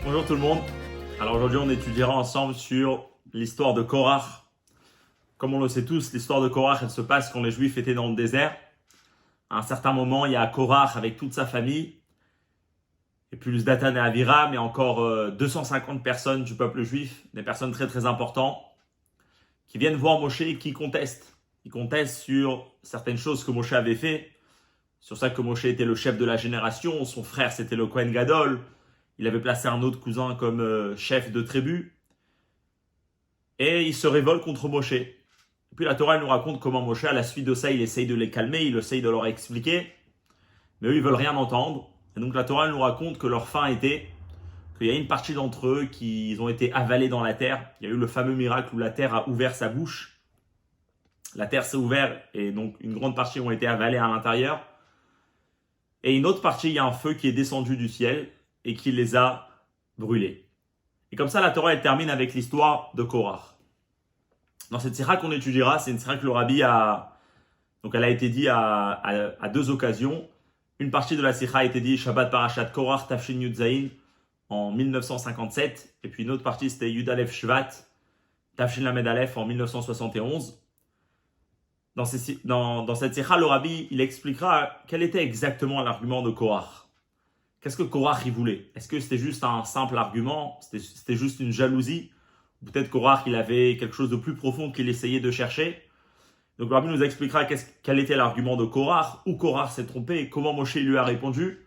Bonjour tout le monde. Alors aujourd'hui on étudiera ensemble sur l'histoire de Korach. Comme on le sait tous, l'histoire de Korach elle se passe quand les Juifs étaient dans le désert. À un certain moment, il y a Korach avec toute sa famille, et plus Datan et Aviram, et encore 250 personnes du peuple juif, des personnes très très importantes, qui viennent voir Moshe et qui contestent. Ils contestent sur certaines choses que Moshe avait fait, sur ça que Moshe était le chef de la génération, son frère c'était le Kohen Gadol, il avait placé un autre cousin comme chef de tribu, et ils se révoltent contre Moshe. Et puis la Torah elle nous raconte comment Moshe, à la suite de ça, il essaye de les calmer, il essaye de leur expliquer, mais eux ils veulent rien entendre. Et donc la Torah elle nous raconte que leur fin était qu'il y a une partie d'entre eux qui ont été avalés dans la terre. Il y a eu le fameux miracle où la terre a ouvert sa bouche. La terre s'est ouverte et donc une grande partie ont été avalés à l'intérieur. Et une autre partie, il y a un feu qui est descendu du ciel et qui les a brûlés. Et comme ça, la Torah elle termine avec l'histoire de Korach. Dans cette sira qu'on étudiera, c'est une sira que le rabbi a... Donc elle a été dit à deux occasions. Une partie de la sira a été dit Shabbat Parashat Korach Tafshin Yud Zayin en 1957. Et puis une autre partie c'était Yud Aleph Shvat Tafshin Lamed Aleph en 1971. Dans cette sira, le rabbi il expliquera quel était exactement l'argument de Korach. Qu'est-ce que Korach il voulait? Est-ce que c'était juste un simple argument? C'était juste une jalousie? Peut-être Korach il avait quelque chose de plus profond qu'il essayait de chercher. Donc le rabbi nous expliquera quel était l'argument de Korach, où Korach s'est trompé, comment Moshe lui a répondu.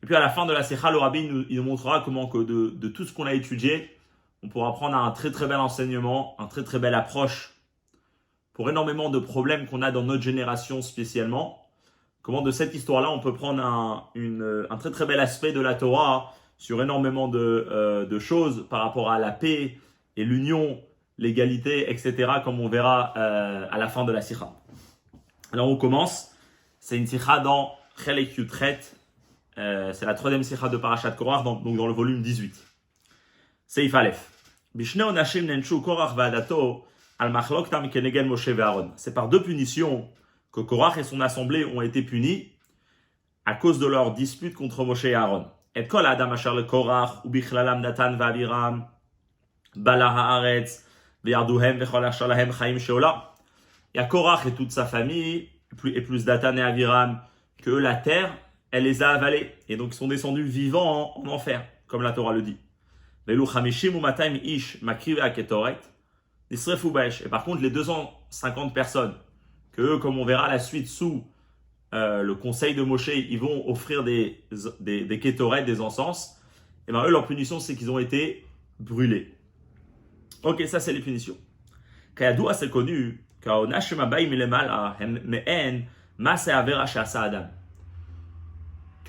Et puis à la fin de la sira, le rabbi il nous montrera comment que de tout ce qu'on a étudié, on pourra prendre un très très bel enseignement, un très très belle approche pour énormément de problèmes qu'on a dans notre génération spécialement. Comment de cette histoire-là, on peut prendre un très très bel aspect de la Torah sur énormément de choses par rapport à la paix et l'union, l'égalité, etc. comme on verra à la fin de la sira. Alors on commence, c'est une sira dans Chelek Yutret, c'est la troisième sira de Parashat Korach, donc dans le volume 18. Seif Aleph. Bishne onashim nenshu Korach va'adato al machloktam kenegen Moshe ve'Aaron. C'est par deux punitions que Korach et son assemblée ont été punis à cause de leur dispute contre Moshe et Aaron. Et kol adam asher le Korach ubichlalam Datan va'Aviram bala haaretz ve'yarduhem ve'chol asher lahem chaim sheola. Il y a Korach et toute sa famille et plus Datan et Aviram que la terre elle les a avalés et donc ils sont descendus vivants en enfer comme la Torah le dit. Ve'lu chamishim u'matayim ish makriv ha'ketoret nisrefu ba'esh. Et par contre les 250 personnes que eux, comme on verra la suite sous le conseil de Moshe, ils vont offrir des kétorets, des encens, et bien eux, leur punition, c'est qu'ils ont été brûlés. Ok, ça c'est les punitions. Kayadoua, c'est connu, que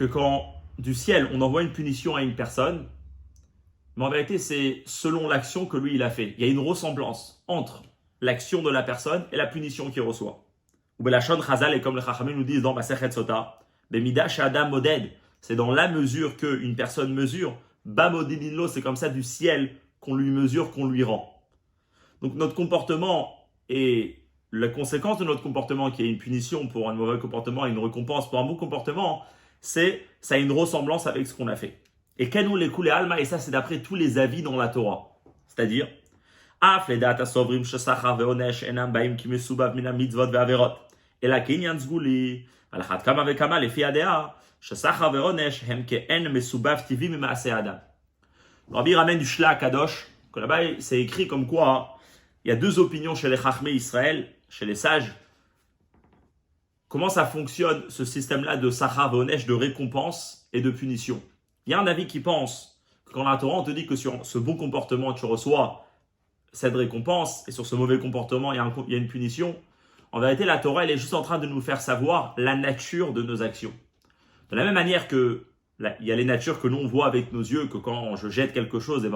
quand du ciel, on envoie une punition à une personne, mais en vérité, c'est selon l'action que lui, il a fait. Il y a une ressemblance entre l'action de la personne et la punition qu'il reçoit. Ou Belachon Chazal, et comme les Chachamim nous disent dans Masechet Sota, Bemida Shadam Moded, c'est dans la mesure qu'une personne mesure, Bamodidinlo, c'est comme ça du ciel qu'on lui mesure, qu'on lui rend. Donc notre comportement et la conséquence de notre comportement, qui est une punition pour un mauvais comportement et une récompense pour un bon comportement, ça a une ressemblance avec ce qu'on a fait. Et Kenou les Koulé Alma, et ça c'est d'après tous les avis dans la Torah. C'est-à-dire, Af le data sovrim shesachar veonesh enam baim ki mesubav min mitzvot ve'averot. Et la kinyan zguli, alachat kama vekama lefi adea, shesachar veonesh hem ke en mesubav tivi mima'aseh adam. Le Rabbi ramène du Shla Kadosh, que là-bas c'est écrit comme quoi il y a deux opinions chez les Chachmei Israël, chez les sages. Comment ça fonctionne ce système-là de sachar veonesh, de récompense et de punition? Il y a un avis qui pense que quand la Torah on te dit que sur ce bon comportement tu reçois cette récompense, et sur ce mauvais comportement, il y a une punition. En vérité, la Torah, elle est juste en train de nous faire savoir la nature de nos actions. De la même manière que il y a les natures que l'on voit avec nos yeux, que quand je jette quelque chose,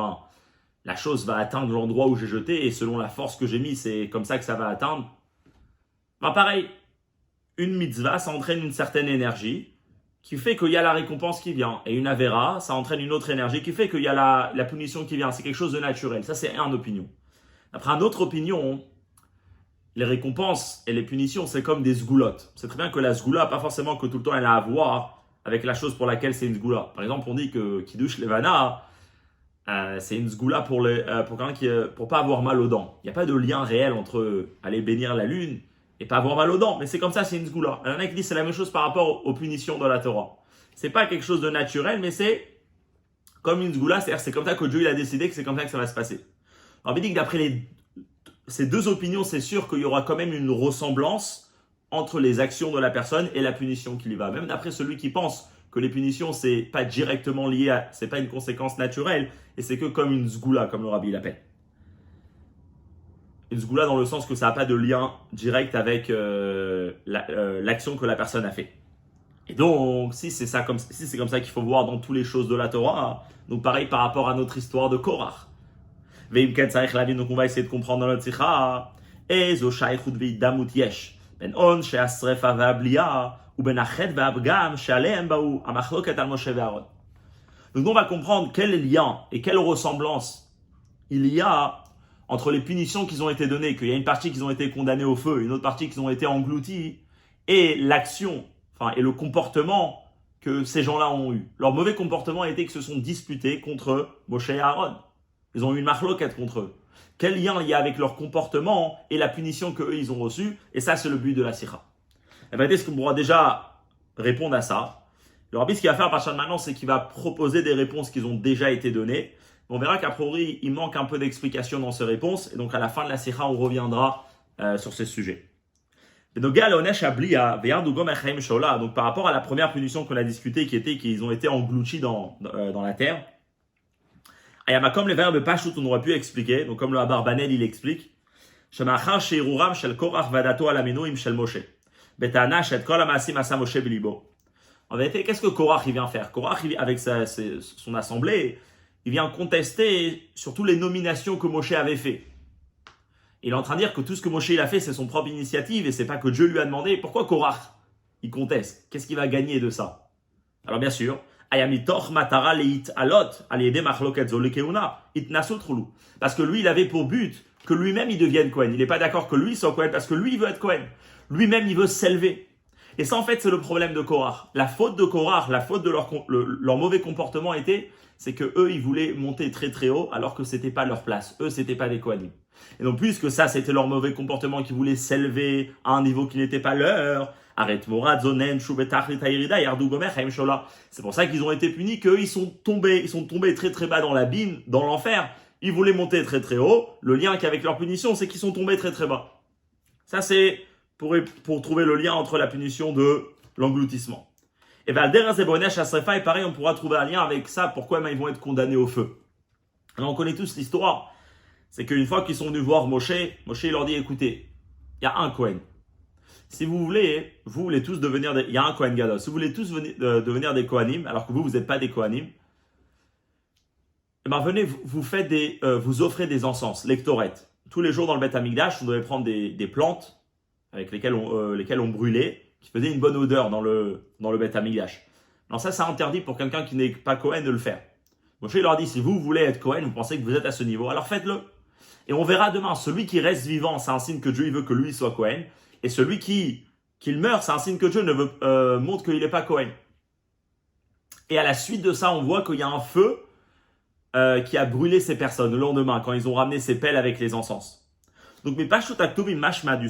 la chose va atteindre l'endroit où j'ai jeté, et selon la force que j'ai mis, c'est comme ça que ça va atteindre. Pareil, une mitzvah, ça entraîne une certaine énergie, qui fait qu'il y a la récompense qui vient. Et une avéra, ça entraîne une autre énergie, qui fait qu'il y a la punition qui vient. C'est quelque chose de naturel. Ça, c'est une opinion. Après une autre opinion, les récompenses et les punitions, c'est comme des sgoulottes. C'est très bien que la sgoula, pas forcément que tout le temps elle a à voir avec la chose pour laquelle c'est une sgoula. Par exemple, on dit que Kiddush Levana, c'est une sgoula pour quelqu'un pour pas avoir mal aux dents. Il n'y a pas de lien réel entre aller bénir la lune et pas avoir mal aux dents. Mais c'est comme ça, c'est une sgoula. Il y en a qui disent c'est la même chose par rapport aux punitions de la Torah. C'est pas quelque chose de naturel, mais c'est comme une sgoula, c'est-à-dire c'est comme ça que Dieu il a décidé que c'est comme ça que ça va se passer. Alors on dit que d'après ces deux opinions, c'est sûr qu'il y aura quand même une ressemblance entre les actions de la personne et la punition qui lui va. Même d'après celui qui pense que les punitions c'est pas directement lié c'est pas une conséquence naturelle et c'est que comme une sgoula, comme le rabbi l'appelle. Une sgoula dans le sens que ça n'a pas de lien direct avec l'action que la personne a fait. Et donc, si c'est comme ça qu'il faut voir dans toutes les choses de la Torah, donc pareil par rapport à notre histoire de Korach. Donc on va essayer de comprendre dans notre sikha. Ezo shaychut veidamut yesh ben on she'asrefa ve'ablia ou ben achet ve'abgam she'alehem ba'u amachloket al Moshe ve'Aaron. Donc on va comprendre quel lien et quelle ressemblance il y a entre les punitions qui ont été données, qu'il y a une partie qui ont été condamnées au feu, une autre partie qui ont été englouties, et l'action, et le comportement que ces gens-là ont eu. Leur mauvais comportement a été qu'ils se sont disputés contre Moshe et Aaron. Ils ont eu une marloquette contre eux. Quel lien il y a avec leur comportement et la punition qu'eux ils ont reçue? Et ça, c'est le but de la sikha. Et bien, est-ce qu'on pourra déjà répondre à ça? Le rabbi, ce qu'il va faire à partir de maintenant, c'est qu'il va proposer des réponses qui ont déjà été données. On verra qu'à priori, il manque un peu d'explication dans ces réponses. Et donc, à la fin de la sikha, on reviendra sur ce sujet. Donc, par rapport à la première punition qu'on a discutée, qui était qu'ils ont été engloutis dans la terre, comme les verbes Pachout, on aurait pu expliquer, donc comme le Abarbanel il explique, en vérité, qu'est-ce que Korach il vient faire? Korach, avec son assemblée, il vient contester sur toutes les nominations que Moshe avait fait. Il est en train de dire que tout ce que Moshe il a fait, c'est son propre initiative et c'est pas que Dieu lui a demandé. Pourquoi Korach il conteste? Qu'est-ce qu'il va gagner de ça? Alors bien sûr, parce que lui, il avait pour but que lui-même, il devienne Kohen. Il n'est pas d'accord que lui soit Kohen parce que lui, il veut être Kohen. Lui-même, il veut s'élever. Et ça, en fait, c'est le problème de Korach. La faute de Korach, la faute de leur mauvais comportement c'est que eux, ils voulaient monter très très haut alors que c'était pas leur place. Eux, c'était pas des Kohanim. Et donc, puisque ça, c'était leur mauvais comportement qui voulait s'élever à un niveau qui n'était pas leur, arrête morad zonen shubetachlit hayrida yardu gomer chaim shola. C'est pour ça qu'ils ont été punis, qu'eux ils sont tombés très très bas dans l'abîme, dans l'enfer. Ils voulaient monter très très haut. Le lien qu'avec leur punition, c'est qu'ils sont tombés très très bas. Ça c'est pour trouver le lien entre la punition de l'engloutissement. Et bien et pareil, on pourra trouver un lien avec ça. Pourquoi ils vont être condamnés au feu? Alors on connaît tous l'histoire. C'est qu'une fois qu'ils sont venus voir Moshe il leur dit écoutez, il y a un Kohen. Si vous voulez tous devenir il y a un Kohen Gadol. Si vous voulez tous devenir des Kohanim, alors que vous n'êtes pas des Kohanim, venez, vous offrez des encens, l'ektoret. Tous les jours dans le Beth Amikdash, on devait prendre des plantes avec lesquelles on brûlait, qui faisaient une bonne odeur dans le Beth Amikdash. Alors ça interdit pour quelqu'un qui n'est pas Kohen de le faire. Moshe leur a dit, si vous voulez être Kohen, vous pensez que vous êtes à ce niveau, alors faites-le. Et on verra demain, celui qui reste vivant, c'est un signe que Dieu veut que lui soit Kohen. Et celui qu'il meurt, c'est un signe que Dieu montre qu'il n'est pas Kohen. Et à la suite de ça, on voit qu'il y a un feu qui a brûlé ces personnes le lendemain, quand ils ont ramené ces pelles avec les encens. Donc, mais pas mashma du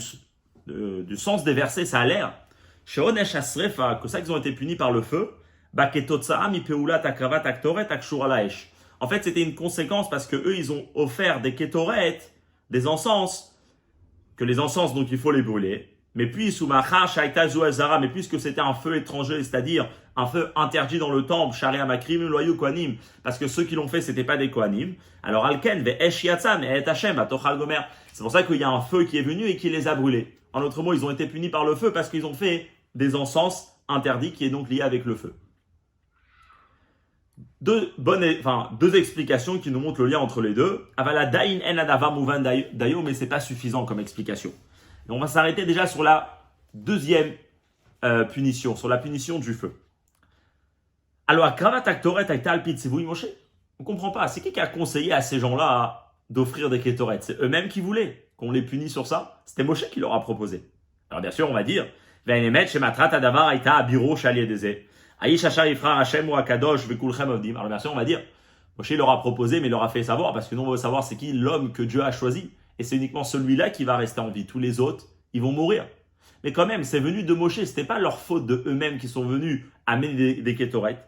sens des versets, ça a l'air. Que ça qu'ils ont été punis par le feu. En fait, c'était une conséquence parce que eux, ils ont offert des kétoret, des encens, que les encens, donc il faut les brûler. Mais puis, mais puisque c'était un feu étranger, c'est-à-dire un feu interdit dans le temple, parce que ceux qui l'ont fait, c'était pas des Kohanim. Alors, Alken, c'est pour ça qu'il y a un feu qui est venu et qui les a brûlés. En d'autres mots, ils ont été punis par le feu parce qu'ils ont fait des encens interdits qui est donc lié avec le feu. Deux explications qui nous montrent le lien entre les deux. Mais c'est pas suffisant comme explication. Et on va s'arrêter déjà sur la deuxième punition, sur la punition du feu. Alors, on comprend pas. C'est qui a conseillé à ces gens-là d'offrir des kétoret? C'est eux-mêmes qui voulaient qu'on les punisse sur ça. C'était Moshe qui leur a proposé. Alors bien sûr, on va dire, alors bien sûr, on va dire, Moshe leur a proposé, mais il leur a fait savoir, parce que nous on veut savoir c'est qui l'homme que Dieu a choisi. Et c'est uniquement celui-là qui va rester en vie. Tous les autres, ils vont mourir. Mais quand même, c'est venu de Moshe, c'était pas leur faute de eux-mêmes qui sont venus amener des kétorettes.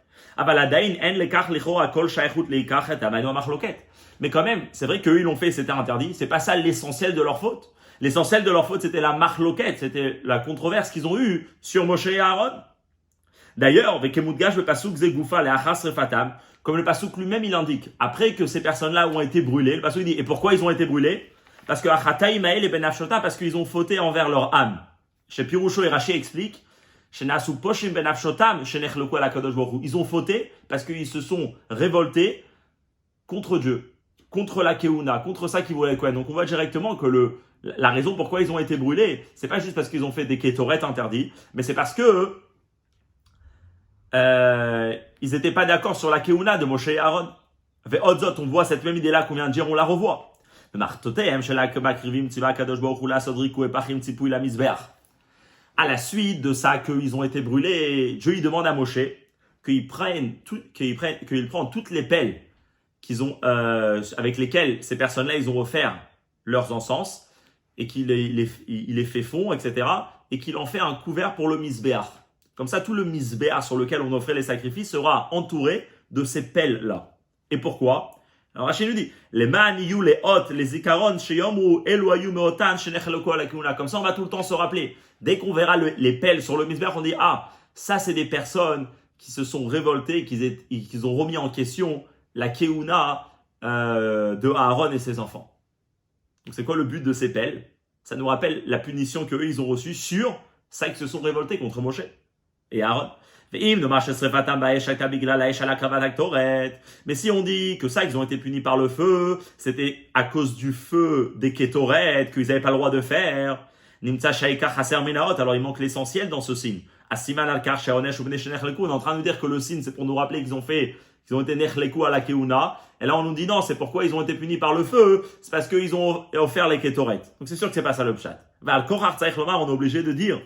Mais quand même, c'est vrai qu'eux ils l'ont fait, c'était interdit. C'est pas ça l'essentiel de leur faute. L'essentiel de leur faute, c'était la marloquette, c'était la controverse qu'ils ont eue sur Moshe et Aaron. D'ailleurs, comme le pasouk lui-même il indique, après que ces personnes-là ont été brûlées, le pasouk dit, et pourquoi ils ont été brûlés? Parce que parce qu'ils ont fauté envers leur âme. Chez Piroucho et Raché explique, ils ont fauté parce qu'ils se sont révoltés contre Dieu, contre la Keuna, contre ça qu'ils voulaient quoi. Donc on voit directement que la raison pourquoi ils ont été brûlés, c'est pas juste parce qu'ils ont fait des kétorettes interdits, mais c'est parce que ils n'étaient pas d'accord sur la Keuna de Moshe et Aaron. On voit cette même idée-là qu'on vient de dire, on la revoit. À la suite de ça, qu'ils ont été brûlés, Dieu il demande à Moshe qu'il prenne toutes les pelles avec lesquelles ces personnes-là ils ont offert leurs encens et qu'il les fait fond, etc. Et qu'il en fait un couvert pour le misbéach. Comme ça, tout le misbéach sur lequel on offrait les sacrifices sera entouré de ces pelles-là. Et pourquoi? Alors Rachid nous dit, les maniyu, les hot, les ikaron, sheyomu, eloayu meotan, shenecheloko alakuna. Comme ça, on va tout le temps se rappeler. Dès qu'on verra les pelles sur le misbéach, on dit, ah, ça c'est des personnes qui se sont révoltées, qui ont remis en question la keuna de Aaron et ses enfants. Donc c'est quoi le but de ces pelles? Ça nous rappelle la punition qu'eux ils ont reçue sur ça qui se sont révoltés contre Moshe et Aaron. Mais si on dit que ça, ils ont été punis par le feu, c'était à cause du feu des kétorettes qu'ils n'avaient pas le droit de faire. Alors il manque l'essentiel dans ce signe. On est en train de nous dire que le signe, c'est pour nous rappeler qu'ils ont été nechleku à la keuna. Et là, on nous dit non, c'est pourquoi ils ont été punis par le feu. C'est parce qu'ils ont offert les kétorettes. Donc c'est sûr que c'est pas ça le pshat. On est obligé de dire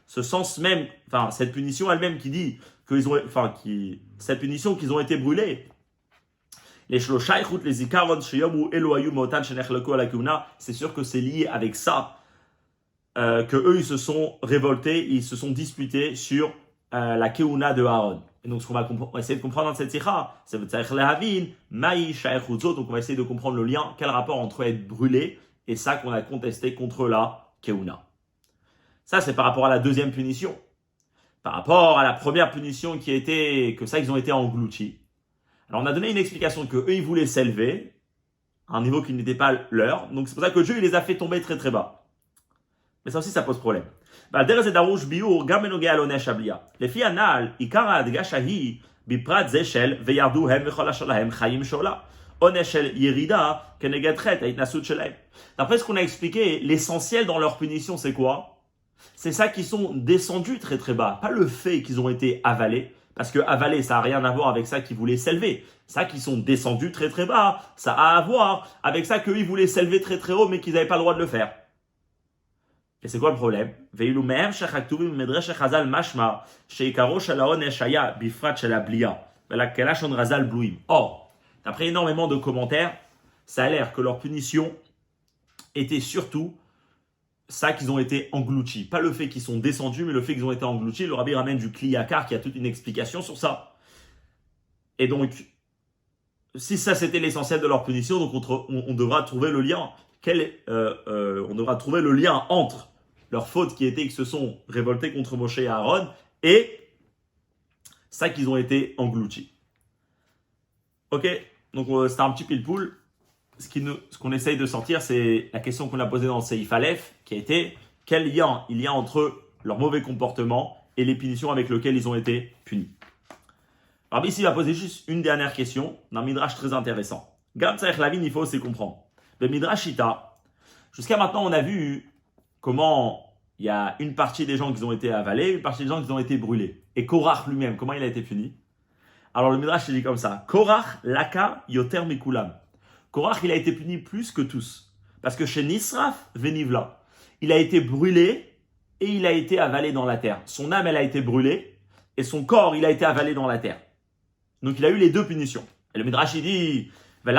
ce sens même, enfin cette punition elle-même qui dit cette punition qu'ils ont été brûlés. Les shloshaychut, les ikaron, sheyomu, eloayu, motan, shenechleko, alakuna, c'est sûr que c'est lié avec ça, que eux ils se sont révoltés, ils se sont disputés sur la keuna de Aaron. Et donc ce qu'on va essayer de comprendre dans cette sikha, c'est donc on va essayer de comprendre le lien, quel rapport entre être brûlé et ça qu'on a contesté contre la keuna. Ça, c'est par rapport à la deuxième punition. Par rapport à la première punition qui était que ça, ils ont été engloutis. Alors, on a donné une explication que eux, ils voulaient s'élever à un niveau qui n'était pas leur. Donc, c'est pour ça que Dieu, il les a fait tomber très, très bas. Mais ça aussi, ça pose problème. Les filles anal, ikara adgashahi, biprat zeshel, veyarduhem, vecholashalahem, chayim shola. D'après ce qu'on a expliqué, l'essentiel dans leur punition, c'est quoi? C'est ça qu'ils sont descendus très très bas. Pas le fait qu'ils ont été avalés, parce que avaler, ça n'a rien à voir avec ça qu'ils voulaient s'élever. Ça qu'ils sont descendus très très bas, ça a à voir avec ça qu'eux, ils voulaient s'élever très très haut, mais qu'ils n'avaient pas le droit de le faire. Et c'est quoi le problème? Or, d'après énormément de commentaires, ça a l'air que leur punition était surtout ça qu'ils ont été engloutis. Pas le fait qu'ils sont descendus, mais le fait qu'ils ont été engloutis. Le rabbi ramène du Kliyakar qui a toute une explication sur ça. Et donc, si ça c'était l'essentiel de leur punition, donc on devra trouver le lien. On devra trouver le lien entre leur faute qui était qu'ils se sont révoltés contre Moshe et Aaron et ça qu'ils ont été engloutis. Ok, donc c'est un petit pile-poule. Ce qu'on essaye de sortir, c'est la question qu'on a posée dans le Seif Aleph, qui a été quel lien il y a entre leur mauvais comportement et les punitions avec lesquelles ils ont été punis. Alors ici, il va poser juste une dernière question d'un midrash très intéressant. Gam Tzarech Lavin, il faut aussi comprendre. Le midrash Ita, jusqu'à maintenant, on a vu comment il y a une partie des gens qui ont été avalés, une partie des gens qui ont été brûlés. Et Korach lui-même, comment il a été puni? Alors le midrash il dit comme ça, Korach laka yoter mikulam. Korach, il a été puni plus que tous. Parce que chez Nisraf, Venivla, il a été brûlé et il a été avalé dans la terre. Son âme, elle a été brûlée et son corps, il a été avalé dans la terre. Donc il a eu les deux punitions. Et le Midrash il dit, mais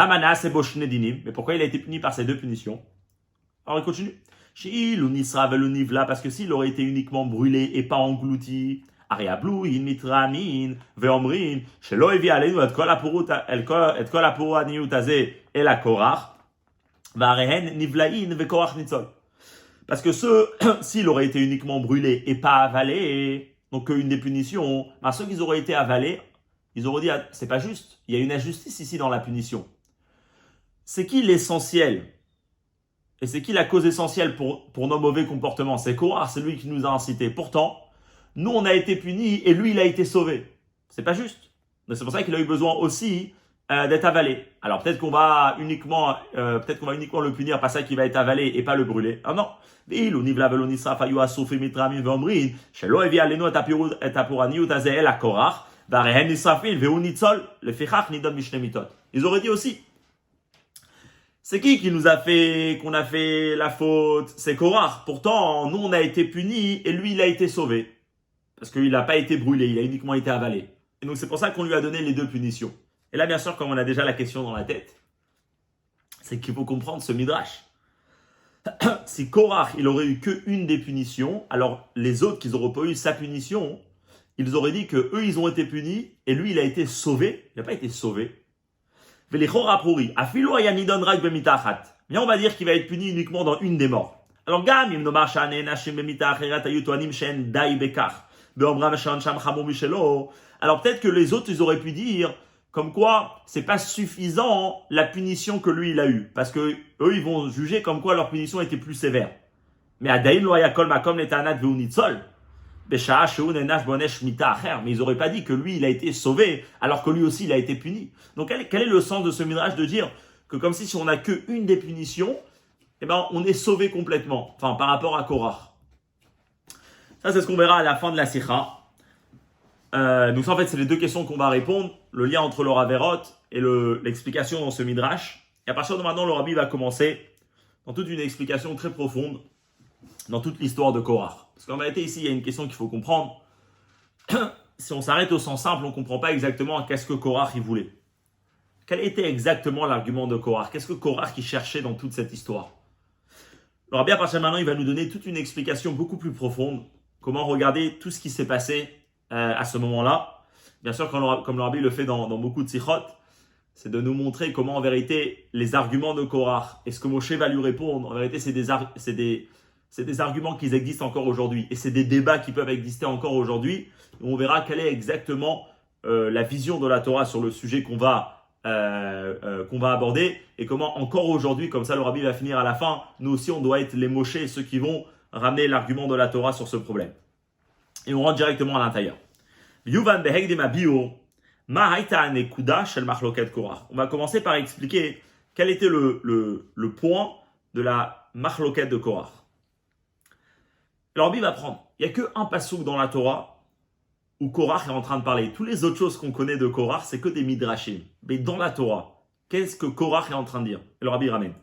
pourquoi il a été puni par ces deux punitions? Alors il continue. Parce que s'il aurait été uniquement brûlé et pas englouti, parce que s'il aurait été uniquement brûlé et pas avalé, donc une des punitions, ceux qui auraient été avalés, ils auraient dit, ah, c'est pas juste, il y a une injustice ici dans la punition. C'est qui l'essentiel? Et c'est qui la cause essentielle pour nos mauvais comportements? C'est Korach, c'est lui qui nous a incités. Pourtant, nous on a été punis et lui il a été sauvé. C'est pas juste. Donc c'est pour ça qu'il a eu besoin aussi d'être avalé. Alors peut-être qu'on va uniquement le punir par ça qu'il va être avalé et pas le brûler. Ah non. Ils auraient dit aussi. C'est qui nous a fait, qu'on a fait la faute? C'est Korach. Pourtant, nous, on a été punis et lui, il a été sauvé. Parce qu'il n'a pas été brûlé, il a uniquement été avalé. Et donc, c'est pour ça qu'on lui a donné les deux punitions. Et là, bien sûr, comme on a déjà la question dans la tête, c'est qu'il faut comprendre ce midrash. Si Korach, il aurait eu qu'une des punitions, alors les autres qui n'auraient pas eu sa punition, ils auraient dit que eux, ils ont été punis et lui, il a été sauvé. Il n'a pas été sauvé. Mais on va dire qu'il va être puni uniquement dans une des morts. Alors, alors peut-être que les autres, ils auraient pu dire, comme quoi, c'est pas suffisant la punition que lui, il a eue. Parce que eux, ils vont juger comme quoi leur punition était plus sévère. Mais mais ils n'auraient pas dit que lui, il a été sauvé, alors que lui aussi, il a été puni. Donc, quel est le sens de ce midrash de dire que comme si on n'a qu'une des punitions, eh ben, on est sauvé complètement, enfin, par rapport à Korach. Ça, c'est ce qu'on verra à la fin de la sikha. Donc, ça, en fait, c'est les deux questions qu'on va répondre, le lien entre le Raverot et l'explication dans ce midrash. Et à partir de maintenant, le Rabbi va commencer dans toute une explication très profonde dans toute l'histoire de Korach. Parce qu'en vérité, ici, il y a une question qu'il faut comprendre. Si on s'arrête au sens simple, on ne comprend pas exactement qu'est-ce que Korach il voulait. Quel était exactement l'argument de Korach? Qu'est-ce que Korach il cherchait dans toute cette histoire? Alors bien, à partir de maintenant, il va nous donner toute une explication beaucoup plus profonde. Comment regarder tout ce qui s'est passé à ce moment-là. Bien sûr, comme le Rabbi le fait dans beaucoup de sikhot, c'est de nous montrer comment en vérité les arguments de Korach et ce que Moshe va lui répondre, en vérité, c'est des arguments qui existent encore aujourd'hui. Et c'est des débats qui peuvent exister encore aujourd'hui. On verra quelle est exactement la vision de la Torah sur le sujet qu'on va aborder. Et comment encore aujourd'hui, comme ça le Rabbi va finir à la fin, nous aussi on doit être les Moshe, ceux qui vont ramener l'argument de la Torah sur ce problème. Et on rentre directement à l'intérieur. On va commencer par expliquer quel était le point de la machloket de Korach. Alors, Rabbi va prendre. Il n'y a qu'un pasouk dans la Torah où Korach est en train de parler. Toutes les autres choses qu'on connaît de Korach, c'est que des midrashim. Mais dans la Torah, qu'est-ce que Korach est en train de dire? Et le Rabbi ramène.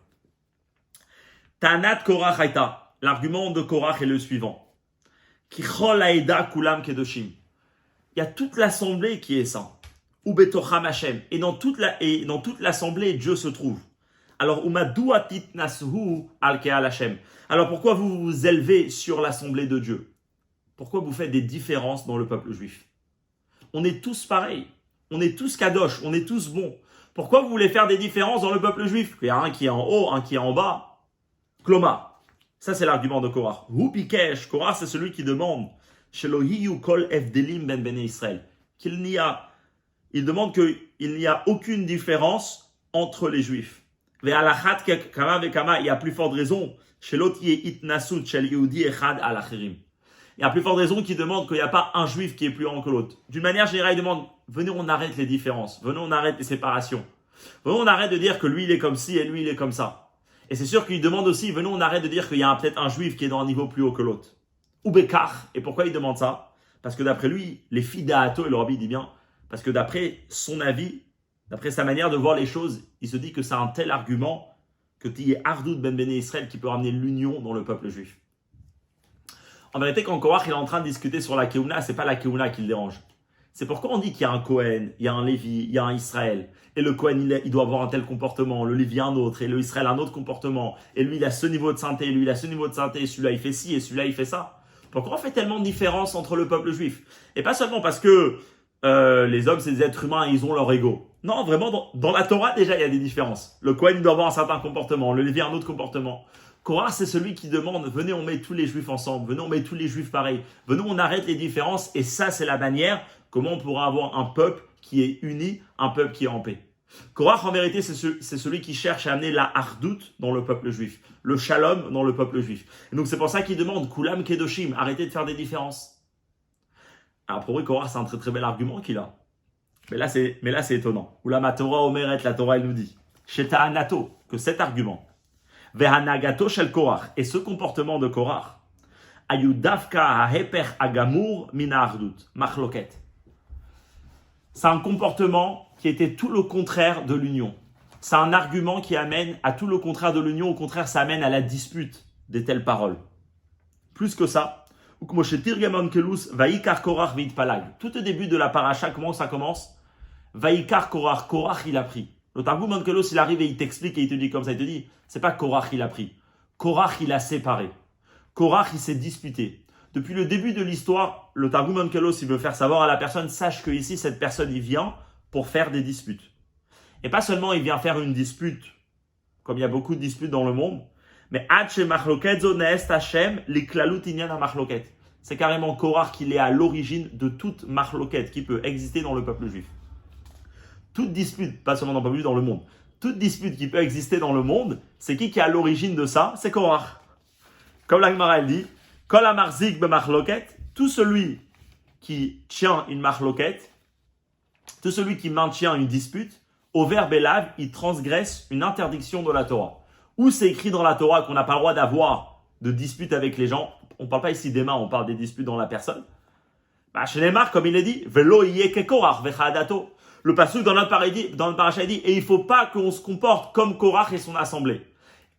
Tanat Korach Haïta. L'argument de Korach est le suivant. Kichol Haïda Kulam Kedoshim. Il y a toute l'assemblée qui est saint. Ou Betocham Hashem. Et dans toute l'assemblée, Dieu se trouve. Alors, Umaduatit Nasuhu al Keal Hashem. Alors pourquoi vous vous élevez sur l'assemblée de Dieu? Pourquoi vous faites des différences dans le peuple juif? On est tous pareils. On est tous kadosh. On est tous bons. Pourquoi vous voulez faire des différences dans le peuple juif? Il y a un qui est en haut, un qui est en bas. Kloma. Ça, c'est l'argument de Korach. Hu Bikesh. Korach, c'est celui qui demande Shelo hiyu kol evdelim ben bnei Israël. Il demande qu'il n'y a aucune différence entre les juifs. Il y a plus forte raison. Il y a plus forte raison qui demande qu'il n'y a pas un juif qui est plus grand que l'autre. D'une manière générale, il demande, venez, on arrête les différences. Venez, on arrête les séparations. Venez, on arrête de dire que lui, il est comme ci et lui, il est comme ça. Et c'est sûr qu'il demande aussi, venez, on arrête de dire qu'il y a peut-être un juif qui est dans un niveau plus haut que l'autre. Ou Bekar. Et pourquoi il demande ça? Parce que d'après lui, les filles d'Ahato, et le Rabbi dit bien, parce que d'après son avis, d'après sa manière de voir les choses, il se dit que c'est un tel argument que tu es Ardoud ben Bnei Israël qui peut ramener l'union dans le peuple juif. En vérité, quand Korach est en train de discuter sur la Keuna, c'est pas la Keuna qui le dérange. C'est pourquoi on dit qu'il y a un Cohen, il y a un Lévi, il y a un Israël. Et le Cohen, il doit avoir un tel comportement, le Lévi un autre, et le Israël un autre comportement. Et lui, il a ce niveau de sainteté, lui, il a ce niveau de sainteté, et celui-là, il fait ci, et celui-là, il fait ça. Pourquoi on fait tellement de différence entre le peuple juif? Et pas seulement parce que les hommes, c'est des êtres humains et ils ont leur ego. Non, vraiment, dans la Torah, déjà, il y a des différences. Le Kohen, il doit avoir un certain comportement. Le Lévi, un autre comportement. Korah, c'est celui qui demande, venez, on met tous les juifs ensemble. Venez, on met tous les juifs pareils. Venez, on arrête les différences. Et ça, c'est la manière comment on pourra avoir un peuple qui est uni, un peuple qui est en paix. Korah, en vérité, c'est celui qui cherche à amener la hardout dans le peuple juif. Le shalom dans le peuple juif. Et donc, c'est pour ça qu'il demande, Kulam Kedoshim, arrêtez de faire des différences. Alors pour lui, Korah, c'est un très très bel argument qu'il a. Mais là, c'est étonnant. Ulama Torah Omeret, la Torah, elle nous dit, Sheta Anato, que cet argument, Vehanagato shel Korah, et ce comportement de Korah, Ayudavka haheper agamur mina ardut, machloket. C'est un comportement qui était tout le contraire de l'union. C'est un argument qui amène à tout le contraire de l'union. Au contraire, ça amène à la dispute des telles paroles. Plus que ça, tout au début de la paracha, comment ça commence? Vaikar Korach, Korach il a pris. Le Targum Onkelos, il arrive et il t'explique et il te dit comme ça, il te dit, c'est pas Korach il a pris. Korach il a séparé. Korach il s'est disputé. Depuis le début de l'histoire, le Targum Onkelos, il veut faire savoir à la personne, sache que ici, cette personne, il vient pour faire des disputes. Et pas seulement il vient faire une dispute, comme il y a beaucoup de disputes dans le monde, mais c'est carrément Korach qui est à l'origine de toute machloket qui peut exister dans le peuple juif. Toute dispute, pas seulement dans le peuple juif, dans le monde, toute dispute qui peut exister dans le monde, c'est qui est à l'origine de ça? C'est Korach. Comme la Gemara elle dit, Kol amarzik b'machloket, tout celui qui tient une machloket, tout celui qui maintient une dispute, au verbe elav, il transgresse une interdiction de la Torah. Où c'est écrit dans la Torah qu'on n'a pas le droit d'avoir de disputes avec les gens? On ne parle pas ici des mains, on parle des disputes dans la personne. Chez les marques, comme il est dit, Velo yeke Korach vechadato. Le passage dans le paracha dit, et il ne faut pas qu'on se comporte comme Korach et son assemblée.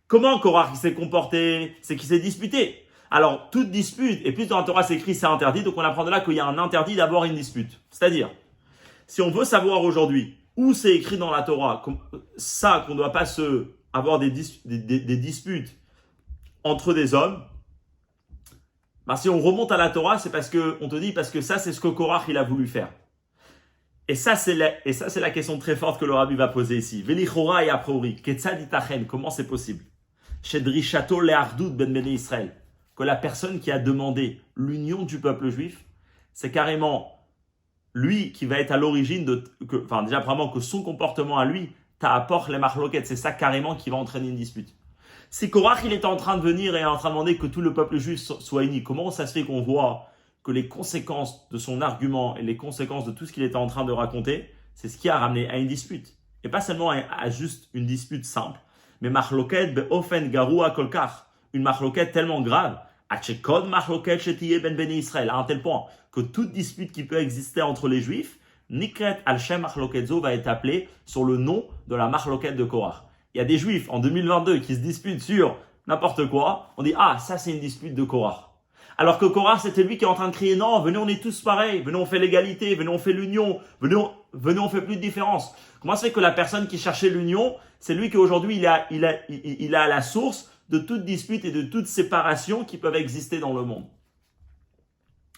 Comment Korach s'est comporté? C'est qu'il s'est disputé. Alors, toute dispute, et puis dans la Torah c'est écrit c'est interdit, donc on apprend de là qu'il y a un interdit d'avoir une dispute. C'est-à-dire, si on veut savoir aujourd'hui où c'est écrit dans la Torah, ça qu'on ne doit pas avoir des disputes entre des hommes, si on remonte à la Torah, c'est parce que ça c'est ce que Korach il a voulu faire. Et ça c'est la question très forte que le Rabbi va poser ici. Velichora et a priori, ketzad itachen, comment c'est possible? Shedrishato le'ardut ben bnei Israël, que la personne qui a demandé l'union du peuple juif, c'est carrément lui qui va être à l'origine déjà vraiment que son comportement à lui, ta'aport les machloket, c'est ça carrément qui va entraîner une dispute. Si Korach il est en train de venir et en train de demander que tout le peuple juif soit uni, comment ça se fait qu'on voit que les conséquences de son argument et les conséquences de tout ce qu'il était en train de raconter, c'est ce qui a ramené à une dispute. Et pas seulement à juste une dispute simple, mais machloket be'ofen garua kolkach, une machloket tellement grave, achekod machloket shetiye ben bnei Israël, à un tel point que toute dispute qui peut exister entre les juifs, nikret al-shem machloket zo va être appelée sur le nom de la machloket de Korach. Il y a des juifs en 2022 qui se disputent sur n'importe quoi, on dit ça c'est une dispute de Korach. Alors que Korach c'était lui qui est en train de crier non, venez on est tous pareils, venez on fait l'égalité, venez on fait l'union, venez on fait plus de différence. Comment ça fait que la personne qui cherchait l'union, c'est lui qui aujourd'hui il a à la source de toute dispute et de toute séparation qui peuvent exister dans le monde.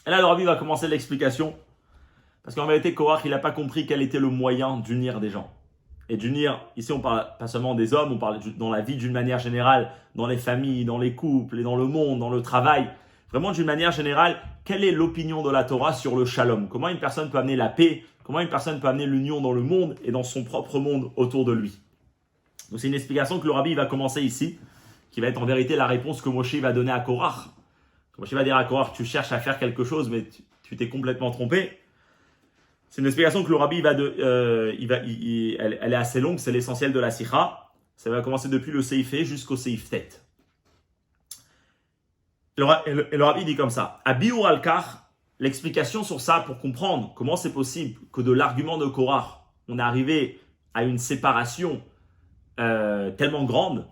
Et là le Rabbi va commencer l'explication, parce qu'en vérité Korach il n'a pas compris quel était le moyen d'unir des gens. Et d'unir, ici on parle pas seulement des hommes, on parle dans la vie d'une manière générale, dans les familles, dans les couples et dans le monde, dans le travail. Vraiment d'une manière générale, quelle est l'opinion de la Torah sur le shalom? Comment une personne peut amener la paix? Comment une personne peut amener l'union dans le monde et dans son propre monde autour de lui? Donc c'est une explication que le Rabbi va commencer ici, qui va être en vérité la réponse que Moshe va donner à Korach. Moshe va dire à Korach, tu cherches à faire quelque chose, mais tu t'es complètement trompé. C'est une explication que le Rabbi elle est assez longue, c'est l'essentiel de la Sikha. Ça va commencer depuis le Seif jusqu'au Seif Tet. Et le Rabbi dit comme ça. Abiur al-Kar, l'explication sur ça pour comprendre comment c'est possible que de l'argument de Korach, on est arrivé à une séparation tellement grande.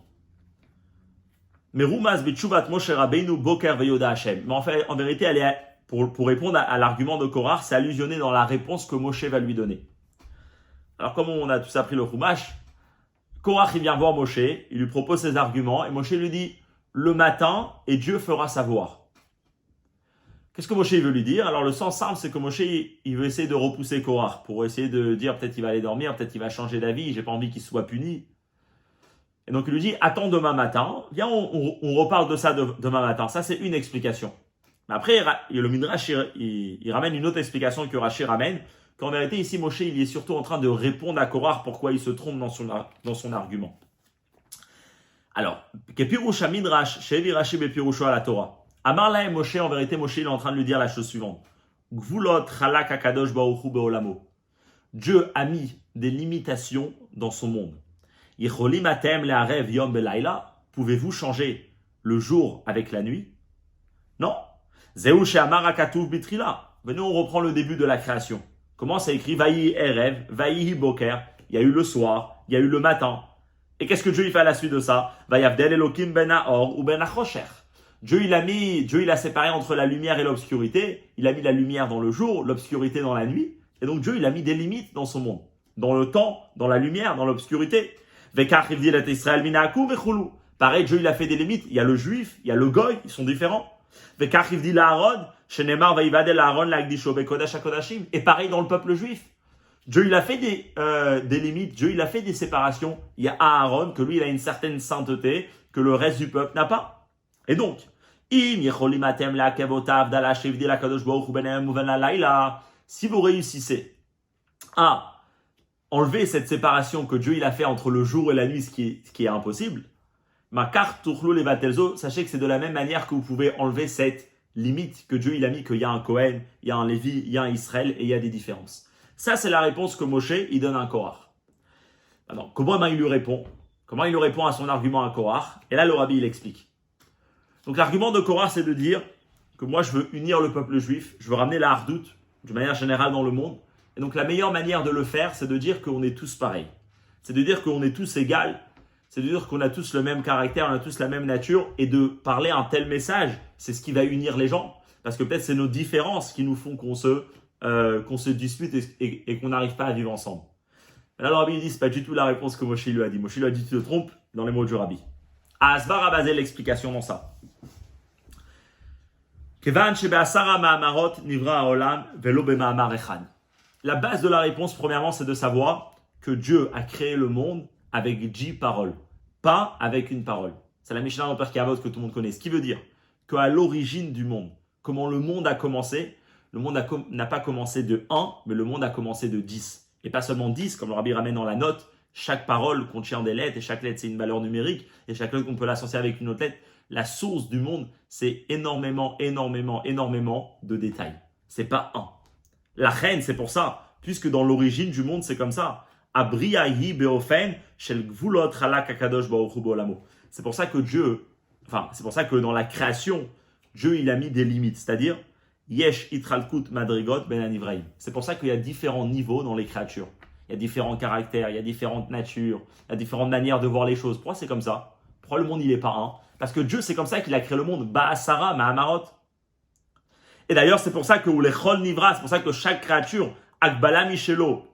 Mais Rumaz b'tshuvat Moshe Rabbeinu boker veyoda Hashem. Mais en vérité, elle est pour répondre à l'argument de Korach, c'est allusionné dans la réponse que Moshe va lui donner. Alors, comme on a tous appris le Chumash, Korach il vient voir Moshe, il lui propose ses arguments, et Moshe lui dit « Le matin, et Dieu fera savoir ». Qu'est-ce que Moshe veut lui dire? Alors, le sens simple, c'est que Moshe, il veut essayer de repousser Korach, pour essayer de dire peut-être qu'il va aller dormir, peut-être qu'il va changer d'avis, j'ai pas envie qu'il soit puni. Et donc, il lui dit « Attends demain matin, viens, on reparle de ça demain matin ». Ça, c'est une explication. Mais après, le Midrash, il ramène une autre explication que Rashi ramène, qu'en vérité, ici, Moshe, il est surtout en train de répondre à Korach pourquoi il se trompe dans son argument. Alors, Kepirusha Midrash, Shevi Rashi Bepirusha à la Torah. Amarla et Moshe, en vérité, Moshe, il est en train de lui dire la chose suivante. Gvulot Chalak Akadosh Baruch Hu Beolamo. Dieu a mis des limitations dans son monde. Yicholim atem le'arev yom belayla. Pouvez-vous changer le jour avec la nuit? Non. Zeu she'amar hakatuv bitrila. Venez, on reprend le début de la création. Comment c'est écrit? Vayi erev, vayi boker. Il y a eu le soir, il y a eu le matin. Et qu'est-ce que Dieu il fait à la suite de ça? Vayavdel Elokim ben haor ou ben hachosher. Dieu il a séparé entre la lumière et l'obscurité. Il a mis la lumière dans le jour, l'obscurité dans la nuit. Et donc Dieu il a mis des limites dans son monde. Dans le temps, dans la lumière, dans l'obscurité. Vekach ivdil et Israël minaku vechulu. Pareil, Dieu il a fait des limites. Il y a le juif, il y a le goy, ils sont différents. Vekach ivdil Aaron, shenemar vaivadel Aaron lagdisho bekodesh hakodashim. Et pareil dans le peuple juif. Dieu il a fait des limites, Dieu il a fait des séparations. Il y a Aaron, que lui il a une certaine sainteté, que le reste du peuple n'a pas. Et donc, si vous réussissez à enlever cette séparation que Dieu il a fait entre le jour et la nuit, ce qui est impossible, sachez que c'est de la même manière que vous pouvez enlever cette limite que Dieu il a mis, qu'il y a un Cohen, il y a un Lévi, il y a un Israël et il y a des différences. Ça, c'est la réponse que Moshe il donne à un Korach. Maintenant, comment il lui répond? Comment il lui répond à son argument à Korach? Et là, le Rabbi il explique. Donc l'argument de Korach, c'est de dire que moi je veux unir le peuple juif, je veux ramener la hardout d'une manière générale dans le monde. Et donc la meilleure manière de le faire, c'est de dire qu'on est tous pareils. C'est de dire qu'on est tous égaux, c'est de dire qu'on a tous le même caractère, on a tous la même nature, et de parler un tel message, c'est ce qui va unir les gens. Parce que peut-être c'est nos différences qui nous font qu'on se dispute et qu'on n'arrive pas à vivre ensemble. Et là le Rabbi dit, c'est pas du tout la réponse que Moshe lui a dit. Moshe lui a dit, tu te trompes dans les mots du Rabbi. Asvar a basé l'explication dans ça. La base de la réponse, premièrement, c'est de savoir que Dieu a créé le monde avec 10 paroles, pas avec une parole. C'est la Mishnah dans Perkei Avot que tout le monde connaît. Ce qui veut dire qu'à l'origine du monde, comment le monde a commencé, le monde n'a pas commencé de 1, mais le monde a commencé de 10. Et pas seulement 10, comme le Rabbi ramène dans la note, chaque parole contient des lettres, et chaque lettre c'est une valeur numérique, et chaque lettre on peut l'associer avec une autre lettre. La source du monde, c'est énormément de détails. C'est pas un. La reine, c'est pour ça, puisque dans l'origine du monde, c'est comme ça. Abriyahi beofen shel gvulot chalak hakadosh baruch hu beolamo. C'est pour ça que c'est pour ça que dans la création, Dieu il a mis des limites, c'est-à-dire yesh itralkut madrigot ben anivraim. C'est pour ça qu'il y a différents niveaux dans les créatures. Il y a différents caractères, il y a différentes natures, il y a différentes manières de voir les choses. Pourquoi c'est comme ça? Pourquoi le monde il est pas un? Parce que Dieu, c'est comme ça qu'il a créé le monde. Ba'asara, ma'amarot. Et d'ailleurs, c'est pour ça que Ulechol Nivra, c'est pour ça que chaque créature, Akbala Michelo,